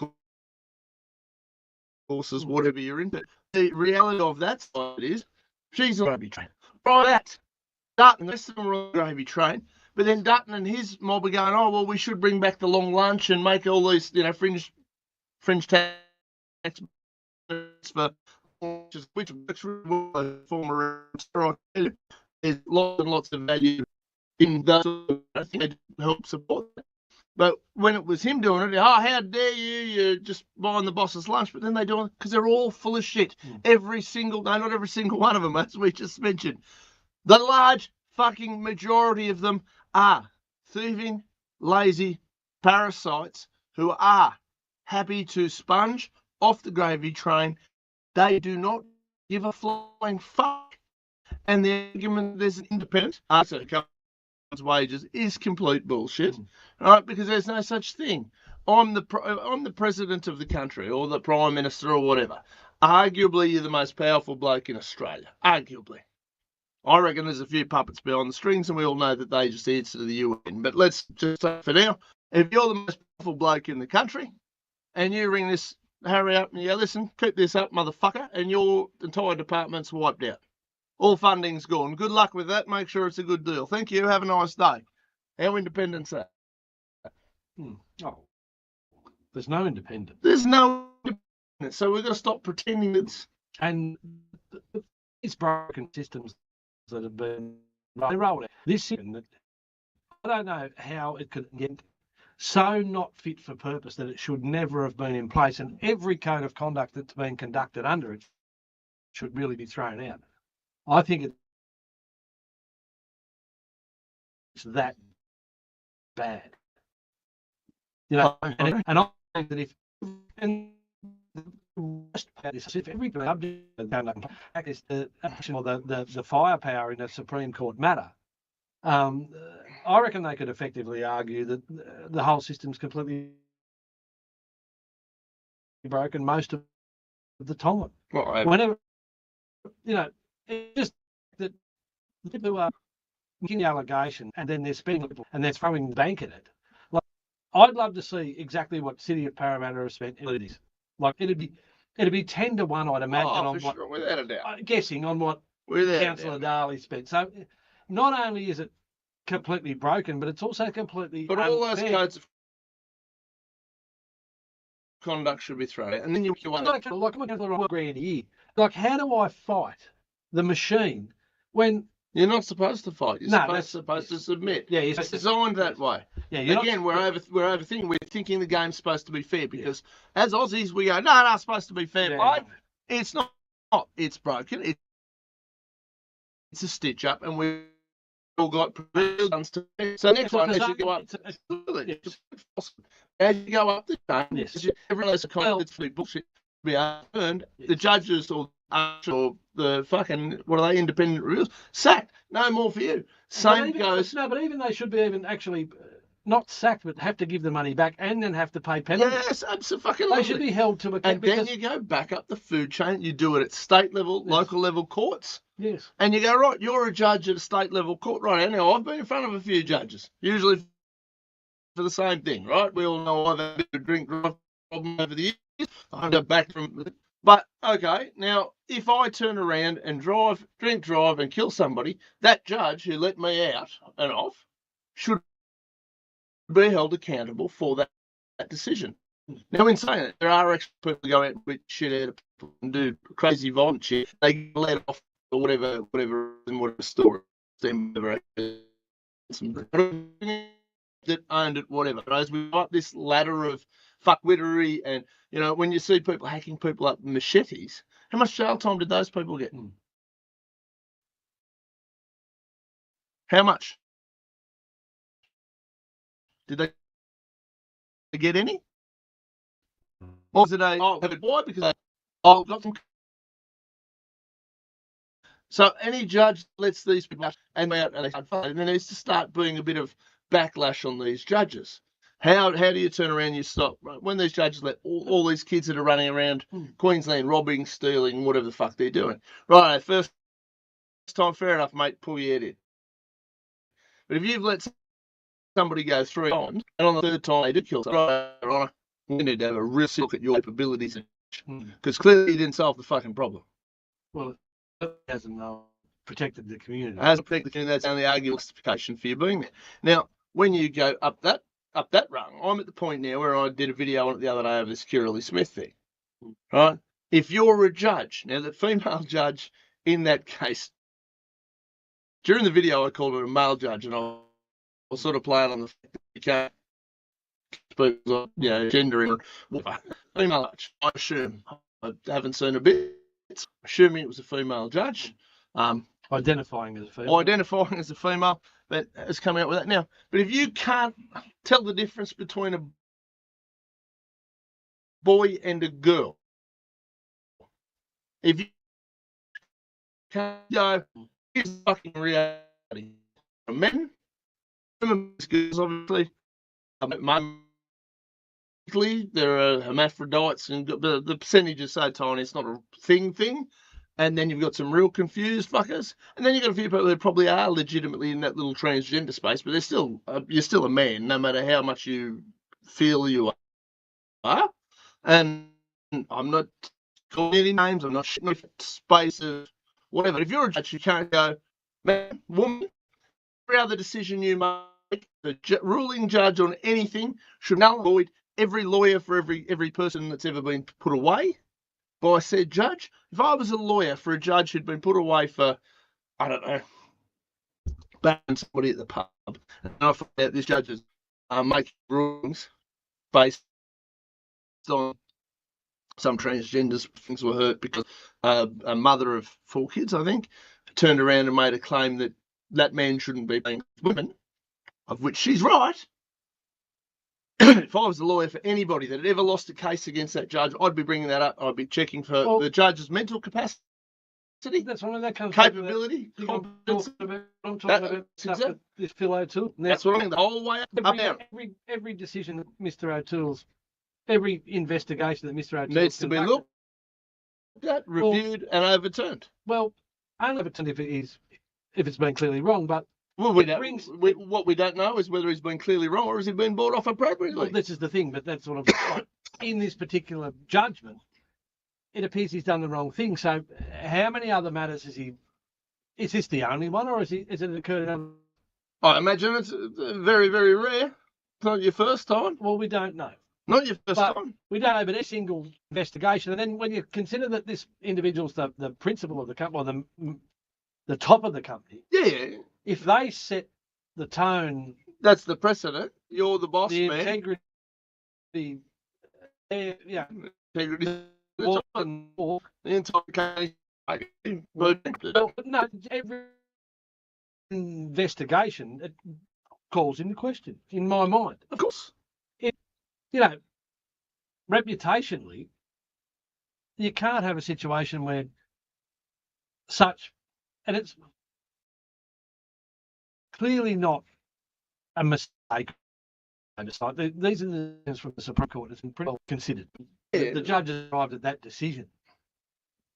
horses, whatever you're into. The reality of that side is she's on a gravy train. Right that. Dutton, that's the wrong gravy train. But then Dutton and his mob are going, oh, well, we should bring back the long lunch and make all these, fringe tax for which former there's lots and lots of value in those. I think it helps support that. But when it was him doing it, how dare you? You're just buying the boss's lunch. But then they do it because they're all full of shit. Not every single one of them, as we just mentioned. The large fucking majority of them are thieving, lazy parasites who are happy to sponge off the gravy train. They do not give a flying fuck. And the argument there's an independent wages is complete bullshit, right? Because there's no such thing. I'm the president of the country or the prime minister or whatever. Arguably, you're the most powerful bloke in Australia. Arguably. I reckon there's a few puppets behind the strings, and we all know that they just answer to the UN. But let's just say for now, if you're the most powerful bloke in the country, and you ring this Harry up and you go, listen, keep this up, motherfucker, and your entire department's wiped out. All funding's gone. Good luck with that. Make sure it's a good deal. Thank you. Have a nice day. How independent's that? Oh, there's no independence. There's no independence. So we've got to stop pretending it's... And it's broken systems that have been rolled out. This system, I don't know how it could get so not fit for purpose that it should never have been in place, and every code of conduct that's been conducted under it should really be thrown out. I think it's that bad. And I think that if every is the firepower in a Supreme Court matter, I reckon they could effectively argue that the whole system's completely broken most of the time. Well, whenever, it's just that people who are making the allegation and then they're spending and they're throwing the bank at it. Like, I'd love to see exactly what City of Parramatta has spent. Like it'd be 10-1, I'd imagine, on what, sure, without a doubt. Guessing on what Councillor Darley spent. So not only is it completely broken, but it's also completely But unfair. all those codes of conduct should be thrown out. And then you wonder, like $1 a year. Like, how do I fight the machine when you're not supposed to fight? You're supposed to submit. Yeah, it's designed that way. Yeah, again, we're overthinking. We're thinking the game's supposed to be fair because as Aussies we go, no, it's supposed to be fair. Yeah. It's not. It's broken. It's a stitch up, and we've all got provisions to. So next one, as you go up, as you go up the chain, everyone has a comment that's pretty bullshit to be earned. The judges or the fucking independent reviewers sacked. No more for you. Same goes. No, but even they should be actually not sacked, but have to give the money back and then have to pay penalties. Yes, absolutely. They should be held to account. And then you go back up the food chain. You do it at state level, local level courts. Yes. And you go, right, you're a judge at a state level court. Right, now I've been in front of a few judges, usually for the same thing, right? We all know I've had a drink drive problem over the years. I go back from... But, okay, now, if I turn around and drink drive and kill somebody, that judge who let me out and off should be held accountable for that decision. Now, in saying that, there are extra people who go out and beat shit out of people and do crazy violent shit. They get let off or whatever story. That owned it, whatever. As we got this ladder of fuckwittery and, when you see people hacking people up with machetes, how much jail time did those people get? How much? Did they get any? Or was it why? Because got some. So any judge lets these people out and they start fighting, there needs to start being a bit of backlash on these judges. How do you turn around and you stop when these judges let all these kids that are running around Queensland robbing, stealing, whatever the fuck they're doing? Right, first time, fair enough, mate, pull your head in. But if you've let somebody go 3 times, and on the 3rd time they did kill someone, right, we need to have a real look at your capabilities, because clearly you didn't solve the fucking problem. Well, it hasn't protected the community. It hasn't protected the community. That's only arguable justification for you being there. Now, when you go up that rung, I'm at the point now where I did a video on it the other day of this Kirrily Smith thing, right? If you're a judge, now the female judge in that case, during the video I called her a male judge, and I was sort of playing on the fact that you can't speak, gender or whatever. Female judge, I assume. I haven't seen a bit. Assuming it was a female judge. Identifying as a female. Identifying as a female, that has come out with that now. But if you can't tell the difference between a boy and a girl, if you can't go, here's the fucking reality. Men, women, girls, obviously, there are hermaphrodites, and the percentage is so tiny, it's not a thing. And then you've got some real confused fuckers, and then you've got a few people that probably are legitimately in that little transgender space, but you're still a man, no matter how much you feel you are. And I'm not calling any names, I'm not shitting space of whatever. If you're a judge, you can't go, man, woman, every other decision you make, the ruling judge on anything should null and void every lawyer for every person that's ever been put away by said judge. If I was a lawyer for a judge who'd been put away for, I don't know, banging somebody at the pub, and I find out this judge is making rulings based on some transgenders, things were hurt because a mother of 4 kids, I think, turned around and made a claim that man shouldn't be paying women, of which she's right. If I was a lawyer for anybody that had ever lost a case against that judge, I'd be bringing that up. I'd be checking for the judge's mental capacity. That's one of that comes capability. I'm talking about this Phil O'Toole. Now, that's what I mean. The whole way up down. Every decision that Mr. O'Toole's, every investigation that Mr. O'Toole needs to be looked at, reviewed, and overturned. Well, only overturned if it's been clearly wrong, but. Well, what we don't know is whether he's been clearly wrong or has he been brought off appropriately. Well, this is the thing, but that's what I'm like, in this particular judgment, it appears he's done the wrong thing. So how many other matters is this the only one, or has it occurred in I imagine it's very, very rare. It's not your first time. Well, we don't know. Not your first time. We don't know, but a single investigation. And then when you consider that this individual's the principal of the company, or the top of the company. Yeah. If they set the tone, that's the precedent. You're the boss, the man. Integrity, integrity. The entire case. Well, no, every investigation it calls into question, in my mind. Of course. Reputationally, you can't have a situation where and it's clearly not a mistake. These are the things from the Supreme Court. It's been pretty well considered. Yeah. The judges arrived at that decision.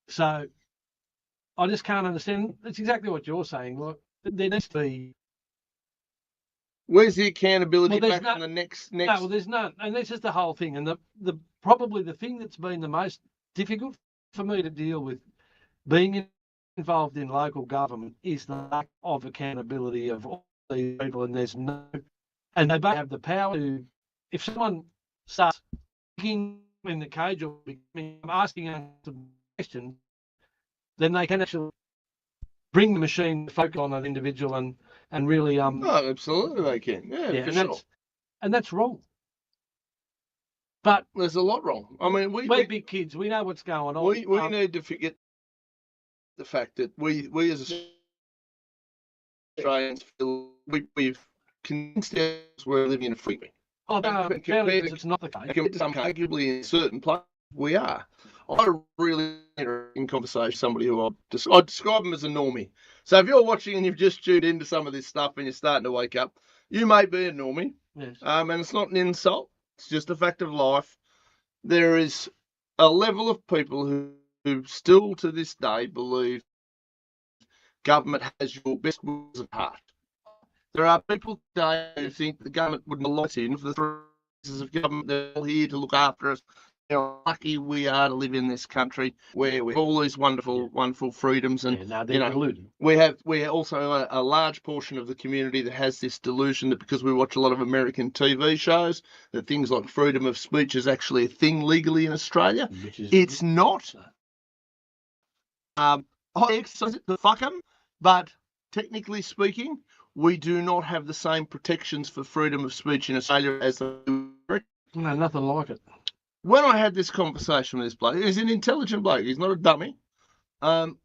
So I just can't understand. It's exactly what you're saying. Like, there needs to be. Where's the accountability back on the next? No, well, there's none. And this is the whole thing. And probably the thing that's been the most difficult for me to deal with being involved in local government is the lack of accountability of all these people, and and they both have the power to, if someone starts kicking in the cage or asking a question, then they can actually bring the machine to focus on an individual and really Oh, absolutely they can. Yeah, for sure. And that's wrong. But there's a lot wrong. I mean, we're big kids. We know what's going on. We need to forget the fact that we as Australians feel we've convinced ourselves we're living in a free country. Oh, no, it's not the case. Arguably in certain places we are. I really in conversation with somebody who I'd describe them as a normie. So if you're watching and you've just tuned into some of this stuff and you're starting to wake up, you may be a normie. Yes. And it's not an insult. It's just a fact of life. There is a level of people who still to this day believe government has your best wills at heart. There are people today who think the government would not in for the three pieces of government. They're all here to look after us. How lucky we are to live in this country where we have all these wonderful freedoms, and we have also a large portion of the community that has this delusion that because we watch a lot of American TV shows that things like freedom of speech is actually a thing legally in Australia. It's not. I exercise it to fuck them, but technically speaking, we do not have the same protections for freedom of speech in Australia as the American. No, nothing like it. When I had this conversation with this bloke, he's an intelligent bloke. He's not a dummy.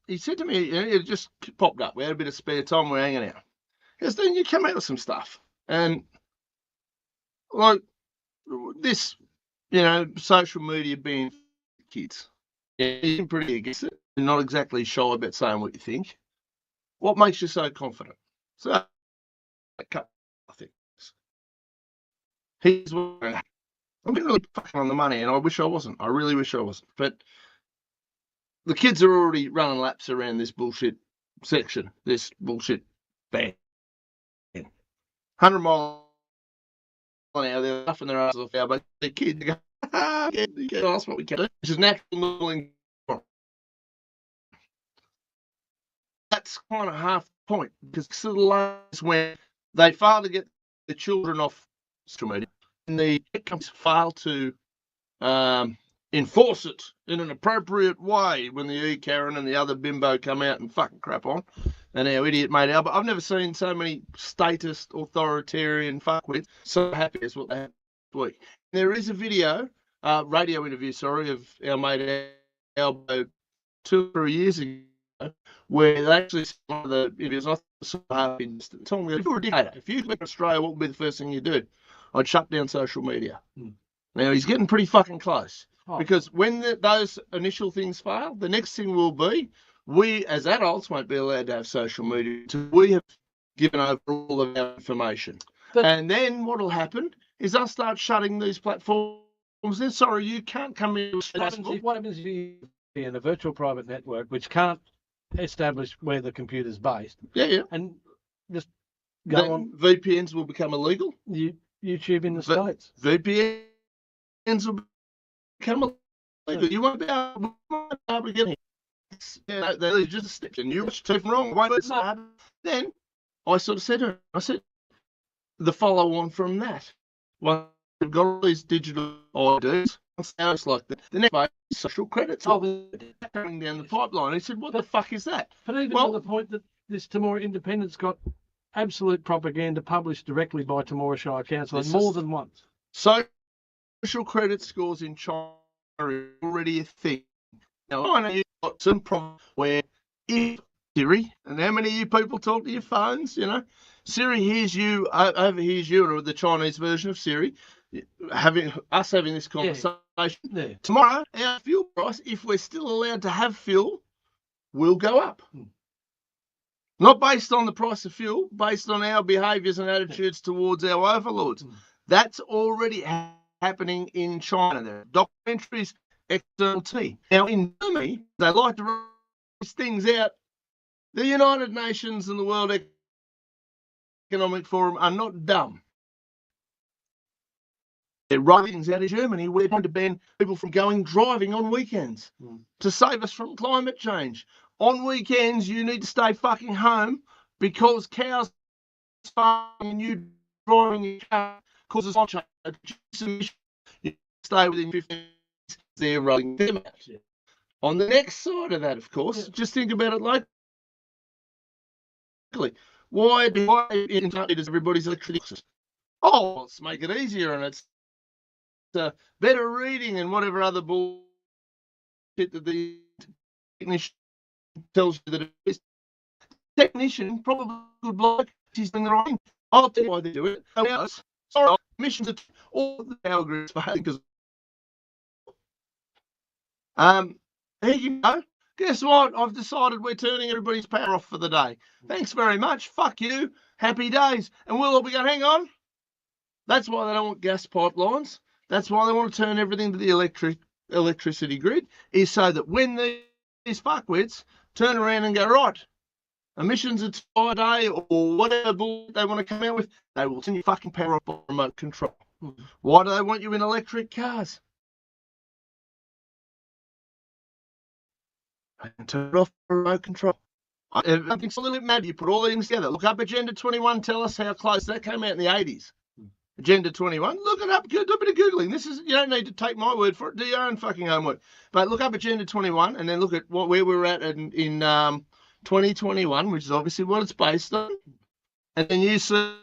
He said to me, it just popped up. We had a bit of spare time. We're hanging out. He goes, then you come out with some stuff. And like this, social media being kids. You're pretty against it. You're not exactly shy about saying what you think. What makes you so confident? So, a couple of things. Here's what I'm getting really fucking on the money, and I wish I wasn't. I really wish I wasn't. But the kids are already running laps around this bullshit section, this bullshit ban. 100 miles an hour, they're laughing their asses off now, but the kids go, you can't ask what we can do, which is natural, normal. That's kind of half the point, because the last when they fail to get the children off social media, and the companies fail to enforce it in an appropriate way when the E-Karen and the other bimbo come out and fucking crap on, and our idiot mate Albert. I've never seen so many statist, authoritarian fuckwits so happy as what they had this week. There is a video, radio interview, of our mate Albert 2 or 3 years ago, where they actually said one of the interviews, I thought told me, if you're a dictator, if you live in Australia, what would be the first thing you do? I'd shut down social media. Now, he's getting pretty fucking close. Because when those initial things fail, the next thing will be, we as adults won't be allowed to have social media until we have given over all of our information. And then what will happen is they'll start shutting these platforms. Then, sorry, you can't come in. What happens if you be in a virtual private network which can't establish where the computer's based? Yeah. And just go on. VPNs will become illegal. YouTube in the States. VPNs will become illegal. You won't be able to get it. They're just steps, and you watch too wrong. Then I sort of said to her, the follow on from that. Well, we've got all these digital IDs. Sounds like that. The next phase is social credits. Coming down the pipeline. He said, what the fuck is that? But even to the point that this Temora Independent's got absolute propaganda published directly by Temora Shire Council more than once. Social credit scores in China are already a thing. Now, I know you've got some problems where if Siri, and how many of you people talk to your phones, Siri hears you, overhears you, or the Chinese version of Siri, having this conversation. Yeah. Tomorrow, our fuel price, if we're still allowed to have fuel, will go up. Not based on the price of fuel, based on our behaviours and attitudes towards our overlords. That's already happening in China. There are documentaries, external T. Now, in Germany, they like to write these things out. The United Nations and the World Economic Forum are not dumb. They're writing things out in Germany where they're trying to ban people from going driving on weekends to save us from climate change. On weekends, you need to stay fucking home because cows farming and you driving your car causes climate change. You stay within 15 minutes, they're rolling them out. On the next side of that, of course, just think about it locally. Why does everybody's electricity? Oh, let's make it easier, and it's better reading and whatever other bullshit that the technician tells you that it is. Technician, probably a good bloke, he's doing the right thing. I'll tell you why they do it. Sorry, emissions are all the power grids failing because Here you go. Guess what? I've decided we're turning everybody's power off for the day. Thanks very much. Fuck you. Happy days. And we'll all be going, hang on. That's why they don't want gas pipelines. That's why they want to turn everything to the electricity grid, is so that when these fuckwits turn around and go, right, emissions are a day or whatever bull they want to come out with, they will turn your fucking power off by remote control. Why do they want you in electric cars? And turn it off for remote control. I think a little bit mad. You put all these things together. Look up Agenda 21. Tell us how close that came out in the 80s. Agenda 21. Look it up. Do a bit of Googling. You don't need to take my word for it. Do your own fucking homework. But look up Agenda 21 and then look at where we're at in 2021, which is obviously what it's based on. And then you see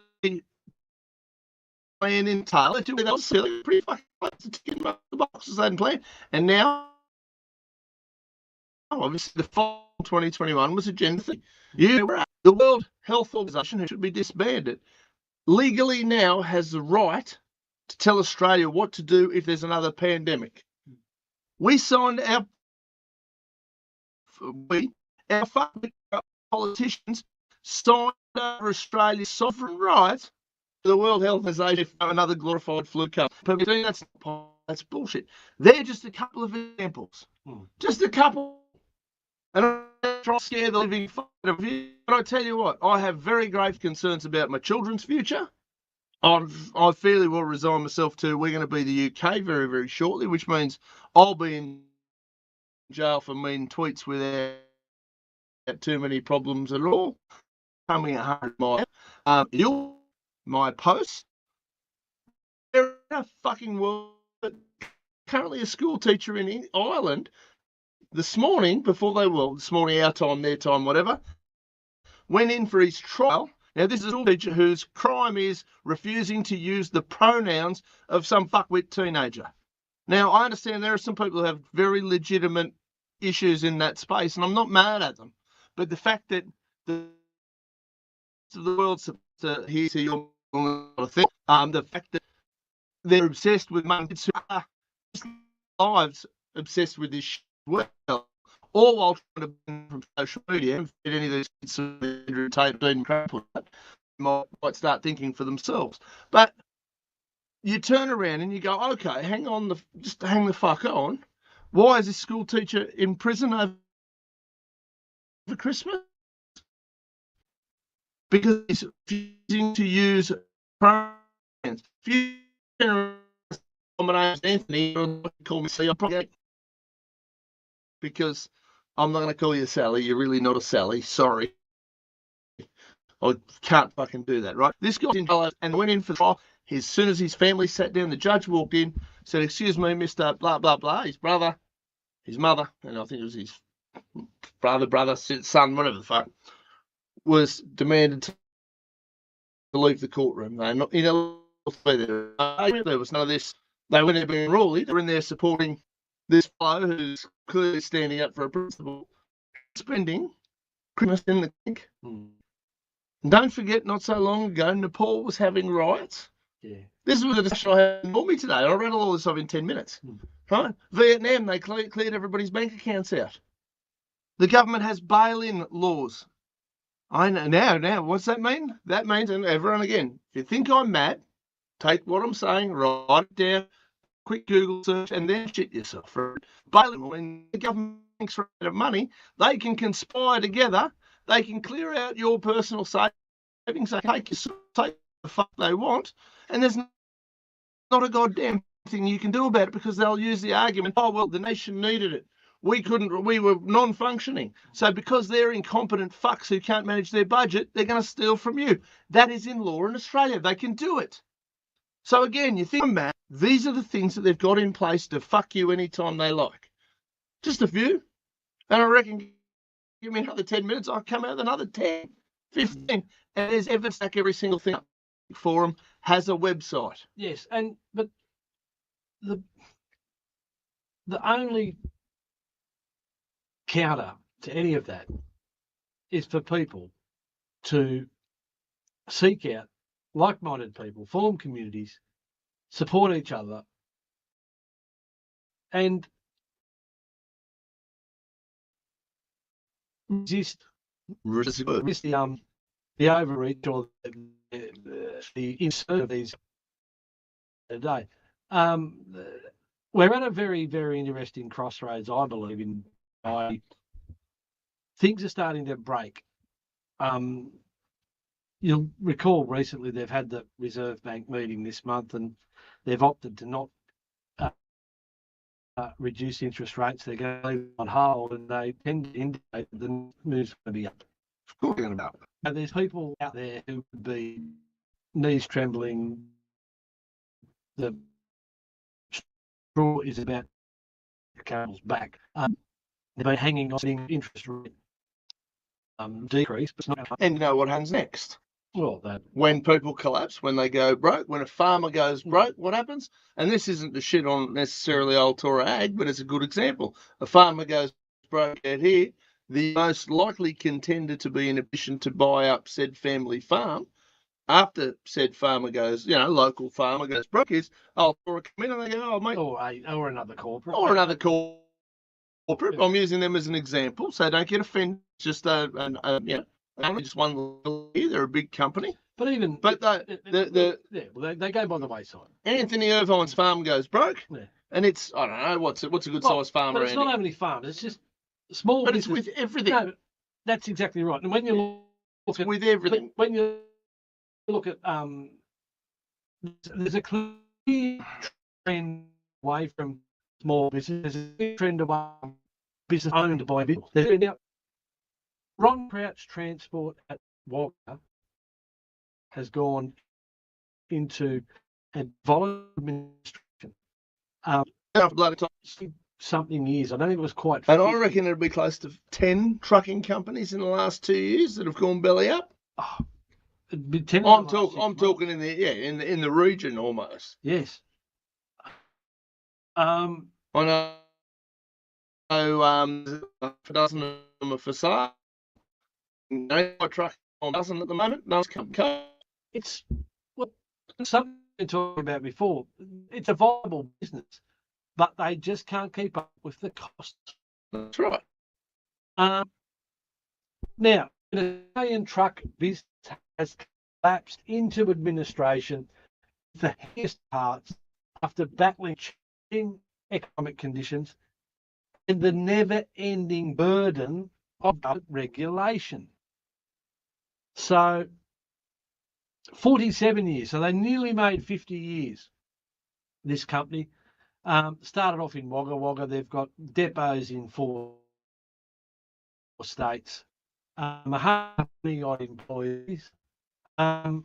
plan in tail. That was silly. Pretty fucking close to ticking the boxes they hadn't planned. And now, obviously, the fall 2021 was Agenda 3. The World Health Organization, who should be disbanded, legally now has the right to tell Australia what to do if there's another pandemic. We signed our politicians signed over Australia's sovereign right to the World Health Organization if another glorified flu comes. That's bullshit. They're just a couple of examples. Just a couple. And I'm trying to scare the living fuck out of you. But I tell you what, I have very grave concerns about my children's future. I fairly well resign myself to we're going to be the UK very, very shortly, which means I'll be in jail for mean tweets without too many problems at all. Coming 100 miles. My posts. They're in a fucking world. Currently a school teacher in Ireland this morning, this morning our time, their time, whatever, went in for his trial. Now, this is a school teacher whose crime is refusing to use the pronouns of some fuckwit teenager. Now, I understand there are some people who have very legitimate issues in that space, and I'm not mad at them. But the fact that the world's to hear to your thing, the fact that they're obsessed with money, lives obsessed with this shit well, all while trying to ban from social media and fit any of these kids and crap might start thinking for themselves. But you turn around and you go, okay, just hang the fuck on. Why is this school teacher in prison over Christmas? Because he's refusing to use pronouns. If you my name's Anthony, call me Sally, because I'm not going to call you Sally. You're really not a Sally. Sorry. I can't fucking do that, right? This guy's in jail and went in for the trial. As soon as his family sat down, the judge walked in, said, excuse me, Mr. blah, blah, blah, his brother, his mother, and I think it was his brother, son, whatever the fuck, was demanded to leave the courtroom. They're not, there was none of this. They weren't there being ruled. They were in there supporting this fellow who's clearly standing up for a principle, spending Christmas in the tank. And don't forget, not so long ago, Nepal was having riots. Yeah. This was a discussion I had in me today. I read all this off in 10 minutes. Right? Vietnam, they cleared everybody's bank accounts out. The government has bail-in laws. I know now. What's that mean? That means, and everyone again, if you think I'm mad, take what I'm saying, write it down, quick Google search, and then shit yourself. Bail-in, when the government thinks out of money, they can conspire together. They can clear out your personal savings. They take the fuck they want, and there's not a goddamn thing you can do about it because they'll use the argument, oh, well, the nation needed it. We were non-functioning. So because they're incompetent fucks who can't manage their budget, they're going to steal from you. That is in law in Australia. They can do it. So again, you think, man, these are the things that they've got in place to fuck you anytime they like. Just a few. And I reckon, give me another 10 minutes, I'll come out with another 10, 15. And there's evidence like every single thing. Forum has a website. Yes, but the only counter to any of that is for people to seek out like-minded people, form communities, support each other, and resist Resist the overreach or the insert of these today. We're at a very, very interesting crossroads, I believe, in things are starting to break. You'll recall recently they've had the Reserve Bank meeting this month, and they've opted to not reduce interest rates. They're going to leave on hold, and they tend to indicate that the move's going to be up. And there's people out there who would be knees trembling. The straw is about the camel's back. They've been hanging on interest rate decrease, but it's not. And you know what happens next? Well, that When people collapse, when they go broke, when a farmer goes broke, what happens? And this isn't the shit on necessarily old Torah Ag, but it's a good example. A farmer goes broke out here, the most likely contender to be in a position to buy up said family farm after said farmer goes, local farmer goes broke is, Torah come in and they go, oh, mate. Or another corporate. Or another corporate. I'm using them as an example, so don't get offended. Just only just one little year. They're a big company. But they go by the wayside. Anthony Irvine's farm goes broke, and it's, I don't know, what's a good size farm around. But it's not only farms, it's just small business. But it's with everything. No, that's exactly right. And when you look at with everything, when you look at there's a clear trend away from small business. There's a clear trend away from business owned by business. Now, Ron Crouch Transport at Wagga has gone into a voluntary administration. Something years. I don't think it was quite. And I reckon it'll be close to 10 trucking companies in the last 2 years that have gone belly up. Oh, I'm talking in the region almost. Yes. I know. A dozen of them are for sale. No truck on dozen at the moment. No come. It's what something we talked about before. It's a viable business, but they just can't keep up with the costs. That's right. Now, the Australian truck business has collapsed into administration for heaviest parts after battling changing economic conditions and the never-ending burden of regulation. So 47 years. So they nearly made 50 years, this company. Started off in Wagga Wagga. They've got depots in 4 states, 120 odd employees. And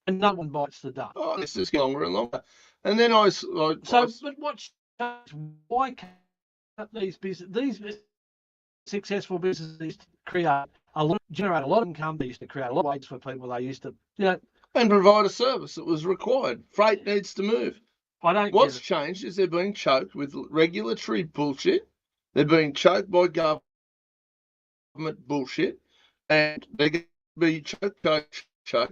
no one bites the dust. Oh, this is longer and longer. And then but what's why can't these successful businesses generate a lot of income? They used to create a lot of wages for people. They used to, and provide a service that was required. Freight needs to move. What's changed is they're being choked with regulatory bullshit. They're being choked by government bullshit, and they're going to be choked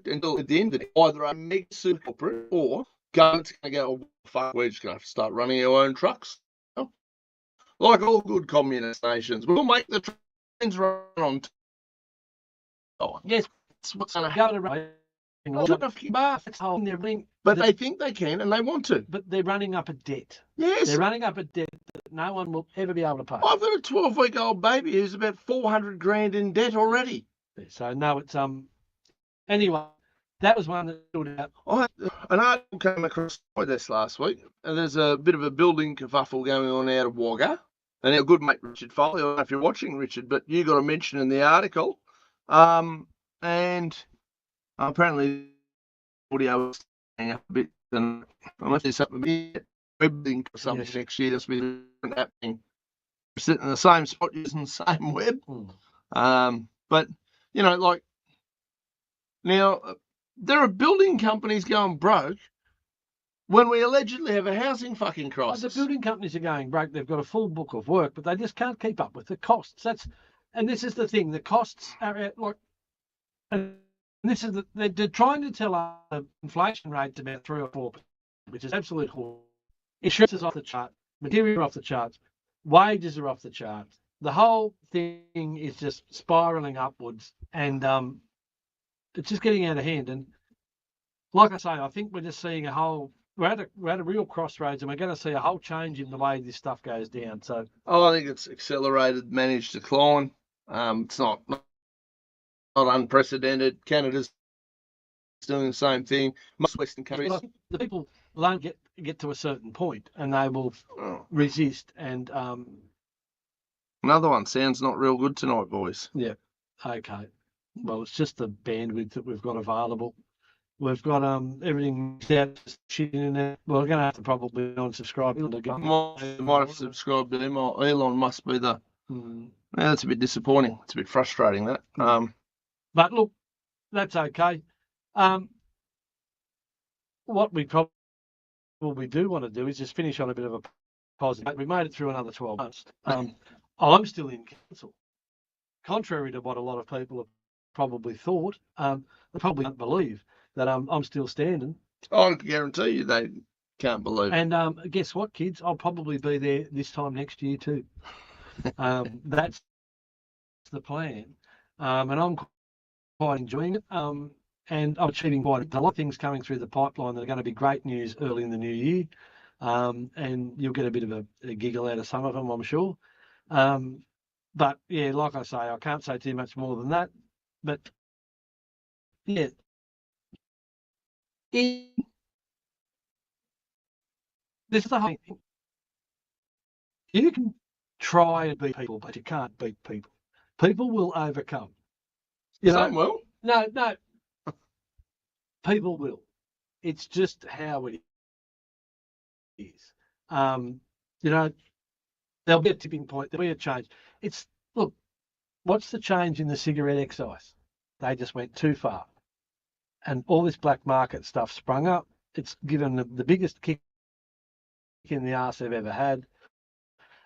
until at the end of it, either a mega super corporate or government's going to go, oh, fuck, we're just going to have to start running our own trucks. Like all good communist nations, we'll make the trains run on time. Yes, that's what's going to happen. But they think they can and they want to. But they're running up a debt. Yes. They're running up a debt that no one will ever be able to pay. I've got a 12-week-old baby who's about 400 grand in debt already. So no, it's anyway, that was one that stood out. An article came across this last week, and there's a bit of a building kerfuffle going on out of Wagga. And our good mate Richard Foley, I don't know if you're watching, Richard, but you got a mention in the article. And apparently audio was staying up a bit, and unless there's something webbing or something next year, that's been happening. We're sitting in the same spot using the same web. But now there are building companies going broke when we allegedly have a housing fucking crisis. The building companies are going broke. They've got a full book of work, but they just can't keep up with the costs. And this is the thing. The costs are they're trying to tell us the inflation rate's about 3 or 4%, which is absolute horror. Insurance is off the chart. Material are off the charts. Wages are off the charts. the whole thing is just spiraling upwards, and it's just getting out of hand. And like I say, I think we're just seeing we're at a real crossroads, and we're going to see a whole change in the way this stuff goes down. So, I think it's accelerated managed decline. It's not unprecedented. Canada's doing the same thing. Most Western countries. but I think the people won't get to a certain point, and they will resist. And another one sounds not real good tonight, boys. Yeah. Okay. Well, it's just the bandwidth that we've got available. We've got everything out shit in there. Well, we're going to have to probably unsubscribe. Might have subscribed to him. Or Elon must be the. Yeah, that's a bit disappointing. It's a bit frustrating, that. But look, that's okay. What we probably do want to do is just finish on a bit of a positive. We made it through another 12 months. I'm still in council, contrary to what a lot of people have probably thought. They probably don't believe that I'm still standing. I guarantee you they can't believe it. And guess what, kids? I'll probably be there this time next year too. That's the plan. And I'm quite enjoying it. And I'm achieving quite a lot of things coming through the pipeline that are going to be great news early in the new year. And you'll get a bit of a giggle out of some of them, I'm sure. But yeah, like I say, I can't say too much more than that. But yeah, this is the whole thing. You can try to beat people, but you can't beat people. People will overcome. Some will. No. People will. It's just how it is. There'll be a tipping point. There'll be a change. Look, what's the change in the cigarette excise? They just went too far. And all this black market stuff sprung up. It's given the biggest kick in the arse they've ever had.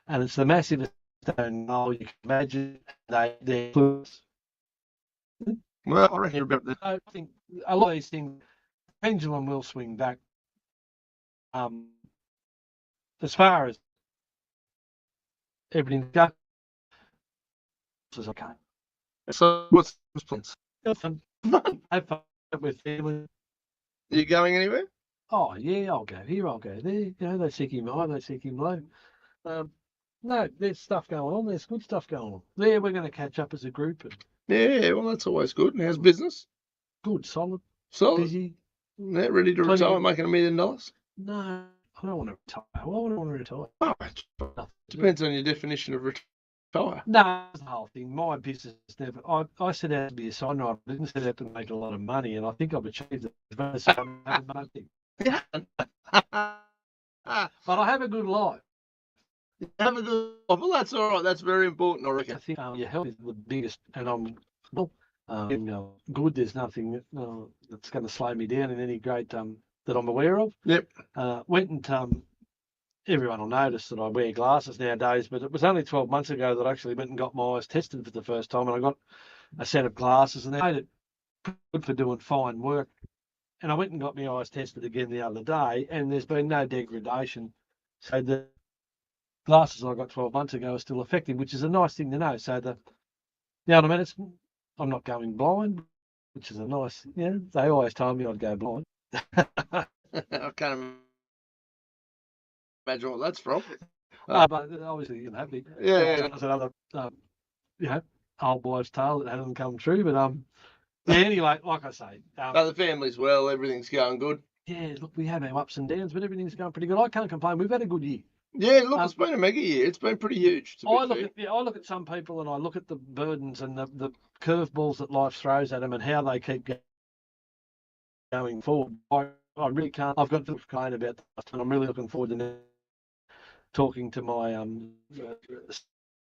And it's the massive stone you can imagine. They're close. Well, I reckon about that. I think a lot of these things, the pendulum will swing back. As far as everything goes, is okay. So, what's the plans? Have fun with family. Are you going anywhere? Oh yeah, I'll go here, I'll go there. They seek him high, they seek him low. No, there's stuff going on. There's good stuff going on. We're going to catch up as a group. Yeah, well, that's always good. And how's business? Good, solid, busy. Yeah, ready to retire, making $1 million? No, I don't want to retire. Why would I want to retire? Oh, depends on your definition of retire. No, that's the whole thing. My business never. I set out to be a signwriter. I didn't set out to make a lot of money, and I think I've achieved it. Yeah. But I have a good life. Have a good life. Well, that's all right. That's very important, I reckon. I think your health is the biggest, and I'm good. There's nothing that's going to slow me down in any great that I'm aware of. Yep. Everyone will notice that I wear glasses nowadays, but it was only 12 months ago that I actually went and got my eyes tested for the first time, and I got a set of glasses, and they made it good for doing fine work. And I went and got my eyes tested again the other day, and there's been no degradation. So the glasses I got 12 months ago are still effective, which is a nice thing to know. So what I mean? I'm not going blind, which is a nice, they always told me I'd go blind. I can't imagine what that's from. But obviously, happy. Yeah. That's another, old wives' tale that hasn't come true. But anyway, like I say, the family's well, everything's going good. Yeah, look, we have our ups and downs, but everything's going pretty good. I can't complain. We've had a good year. Yeah, look, it's been a mega year. It's been pretty huge. I look at some people and I look at the burdens and the curveballs that life throws at them and how they keep going forward. I really can't. I've got to complain about that, and I'm really looking forward to talking to my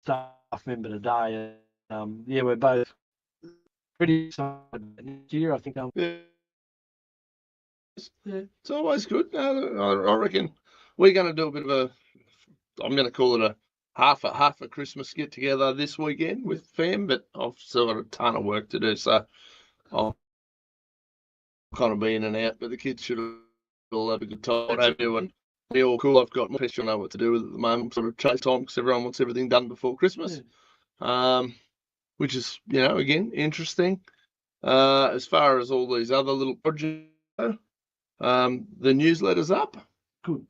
staff member today. We're both pretty excited next year. I think. It's always good. I reckon we're going to do a bit of I'm going to call it a half a Christmas get together this weekend with fam, but I've still got a ton of work to do, so I'll kind of be in and out. But the kids should all have a good time. all cool. I've got more question. I know what to do with it at the moment. Sort of chase time because everyone wants everything done before Christmas, which is, again, interesting. As far as all these other little projects go, the newsletter's up. Good.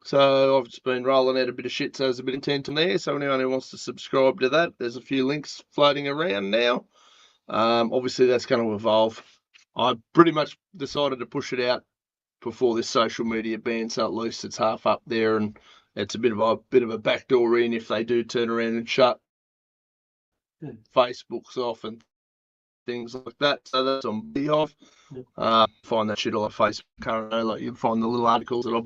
So I've just been rolling out a bit of shit, so there's a bit of intent on there. So anyone who wants to subscribe to that, there's a few links floating around now. Obviously, that's going to evolve. I pretty much decided to push it out before this social media ban, so at least it's half up there, and it's a bit of a backdoor in if they do turn around and shut Facebooks off and things like that. So that's on Beehive. Find that shit all on Facebook currently. Like, you find the little articles that I'll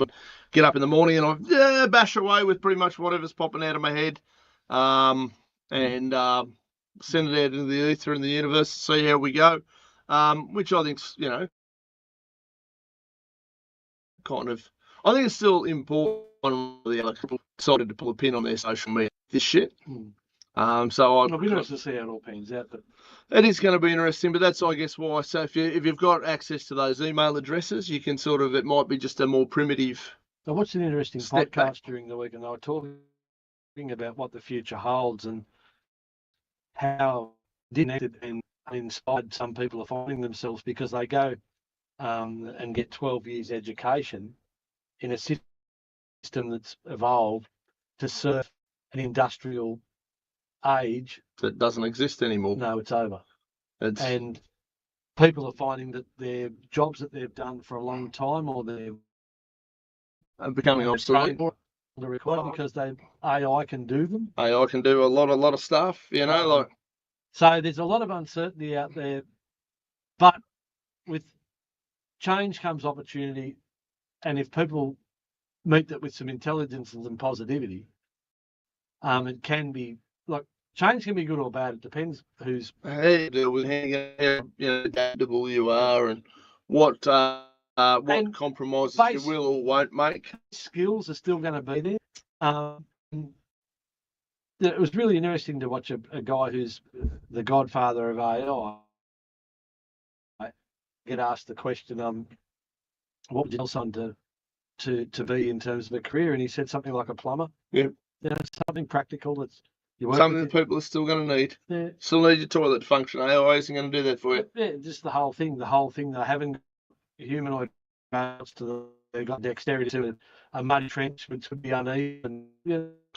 get up in the morning and I bash away with pretty much whatever's popping out of my head, and send it out into the ether and the universe, see how we go, which I think's, I think it's still important. The other people decided to pull a pin on their social media, this shit. So I'll be interested to see how it all pans out, but it is going to be interesting. But that's, I guess, why. So if you've got access to those email addresses, you can it might be just a more primitive. I watched an interesting podcast during the week, and they were talking about what the future holds and how connected and inspired some people are finding themselves because they go and get 12 years education in a system that's evolved to serve an industrial age that doesn't exist anymore. No, it's over. And people are finding that their jobs that they've done for a long time, or they're becoming obsolete, they're required because AI can do them. AI can do a lot of stuff, So there's a lot of uncertainty out there, but with change comes opportunity, and if people meet that with some intelligence and some positivity, it can be change can be good or bad. It depends who's with how adaptable you are and what compromises you will or won't make. Skills are still going to be there. It was really interesting to watch a guy who's the godfather of AI get asked the question, what would you tell someone to be in terms of a career? And he said something like a plumber. Yeah. Something practical that's something that people are still going to need. Yeah. Still need your toilet to function. AI isn't going to do that for you. Yeah, just the whole thing. They haven't got humanoid parts they've got dexterity to a muddy trench, which would be uneven.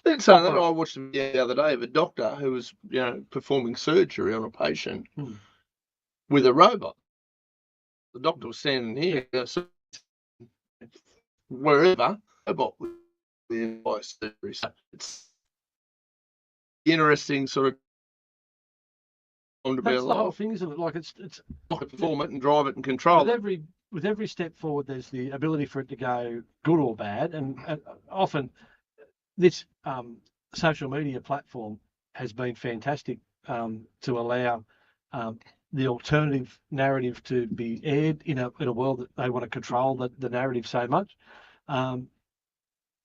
It's something that I watched the other day of a doctor who was, performing surgery on a patient with a robot. The doctor was standing here, wherever, robot with the surgery. So it's interesting sort of time to be alive. That's the whole thing, isn't it? Like it's I can perform it and drive it and control it. With every step forward, there's the ability for it to go good or bad, and often this social media platform has been fantastic to allow the alternative narrative to be aired in a world that they want to control the narrative so much.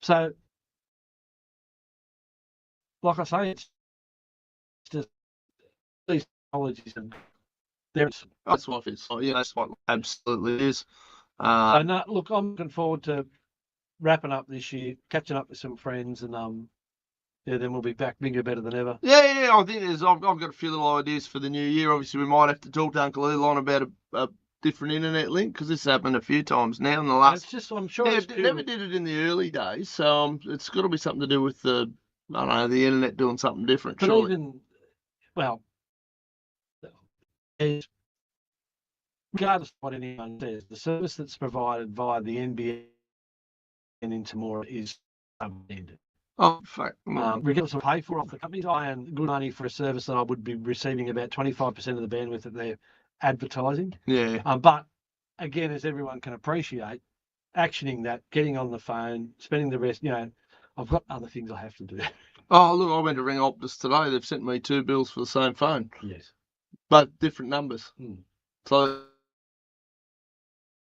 So, like I say, it's just these technologies and that's what it's. That's what absolutely is. So no, look, I'm looking forward to wrapping up this year, catching up with some friends, and then we'll be back bigger, better than ever. Yeah. I think I've got a few little ideas for the new year. Obviously, we might have to talk to Uncle Elon about a different internet link because this happened a few times now in the last. It's just, I'm sure. Yeah, never did it in the early days, so it's got to be something to do with the internet doing something different. But surely. even, well, regardless of what anyone says, the service that's provided via the NBN and into more is unended. Oh, fuck. Regardless of pay for off the companies, I earn good money for a service that I would be receiving about 25% of the bandwidth that they're advertising. Yeah. But again, as everyone can appreciate, actioning that, getting on the phone, spending the rest, I've got other things I have to do. Oh, look, I went to ring Optus today. They've sent me 2 bills for the same phone. Yes. But different numbers. So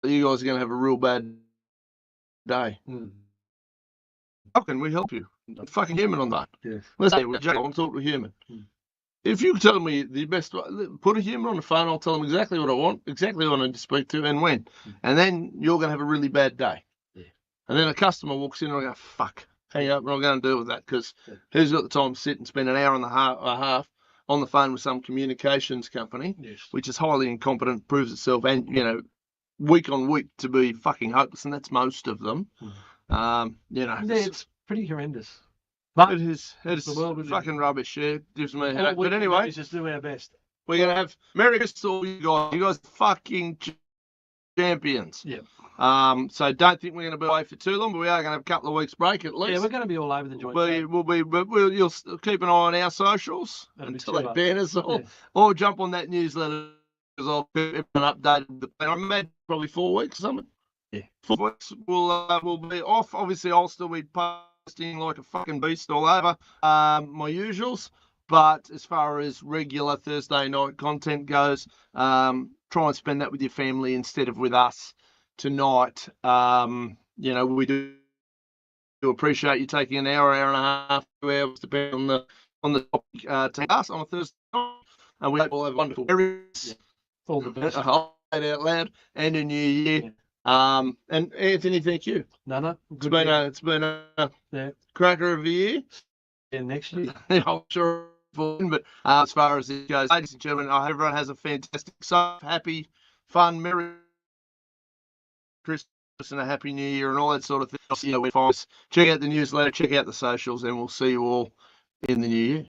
you guys are going to have a real bad day. How can we help you? I'm fucking human on that. Yes. Let's say, Jack, I want to talk to a human. If you tell me the best, put a human on the phone, I'll tell them exactly what I want, exactly what I need to speak to, and when. And then you're going to have a really bad day. Yeah. And then a customer walks in and I go, fuck, hang up, we're not going to deal with that because who's got the time to sit and spend an hour and a half on the phone with some communications company, which is highly incompetent, proves itself, and, you know, week on week to be fucking hopeless, and that's most of them. You know, Yeah, it's pretty horrendous. But it is the world we live fucking in. rubbish. Yeah, it gives me a All headache. we But can anyway, do is just do our best. we're going to have Merry Christmas to all you guys. You guys are fucking champions. Yeah. So don't think we're going to be away for too long, but we are going to have a couple of weeks break at least. Yeah, we're going to be all over the joint. You'll keep an eye on our socials until they ban us, or jump on that newsletter because I'll keep everyone updated. I imagine probably 4 weeks or something. Yeah. 4 weeks we'll be off. Obviously, I'll still be posting like a fucking beast all over my usuals. But as far as regular Thursday night content goes, try and spend that with your family instead of with us tonight. You know, we do appreciate you taking an hour and a half, 2 hours, depending on the topic to us on a Thursday night. And we hope all have a wonderful all the best. I'll say it out loud, and a new year. And Anthony, thank you. No. It's been a cracker of a year. Yeah, next year. I'm sure. But as far as it goes, ladies and gentlemen, I hope everyone has a fantastic, happy, fun, Merry Christmas and a Happy New Year and all that sort of thing. Check out the newsletter, check out the socials, and we'll see you all in the new year.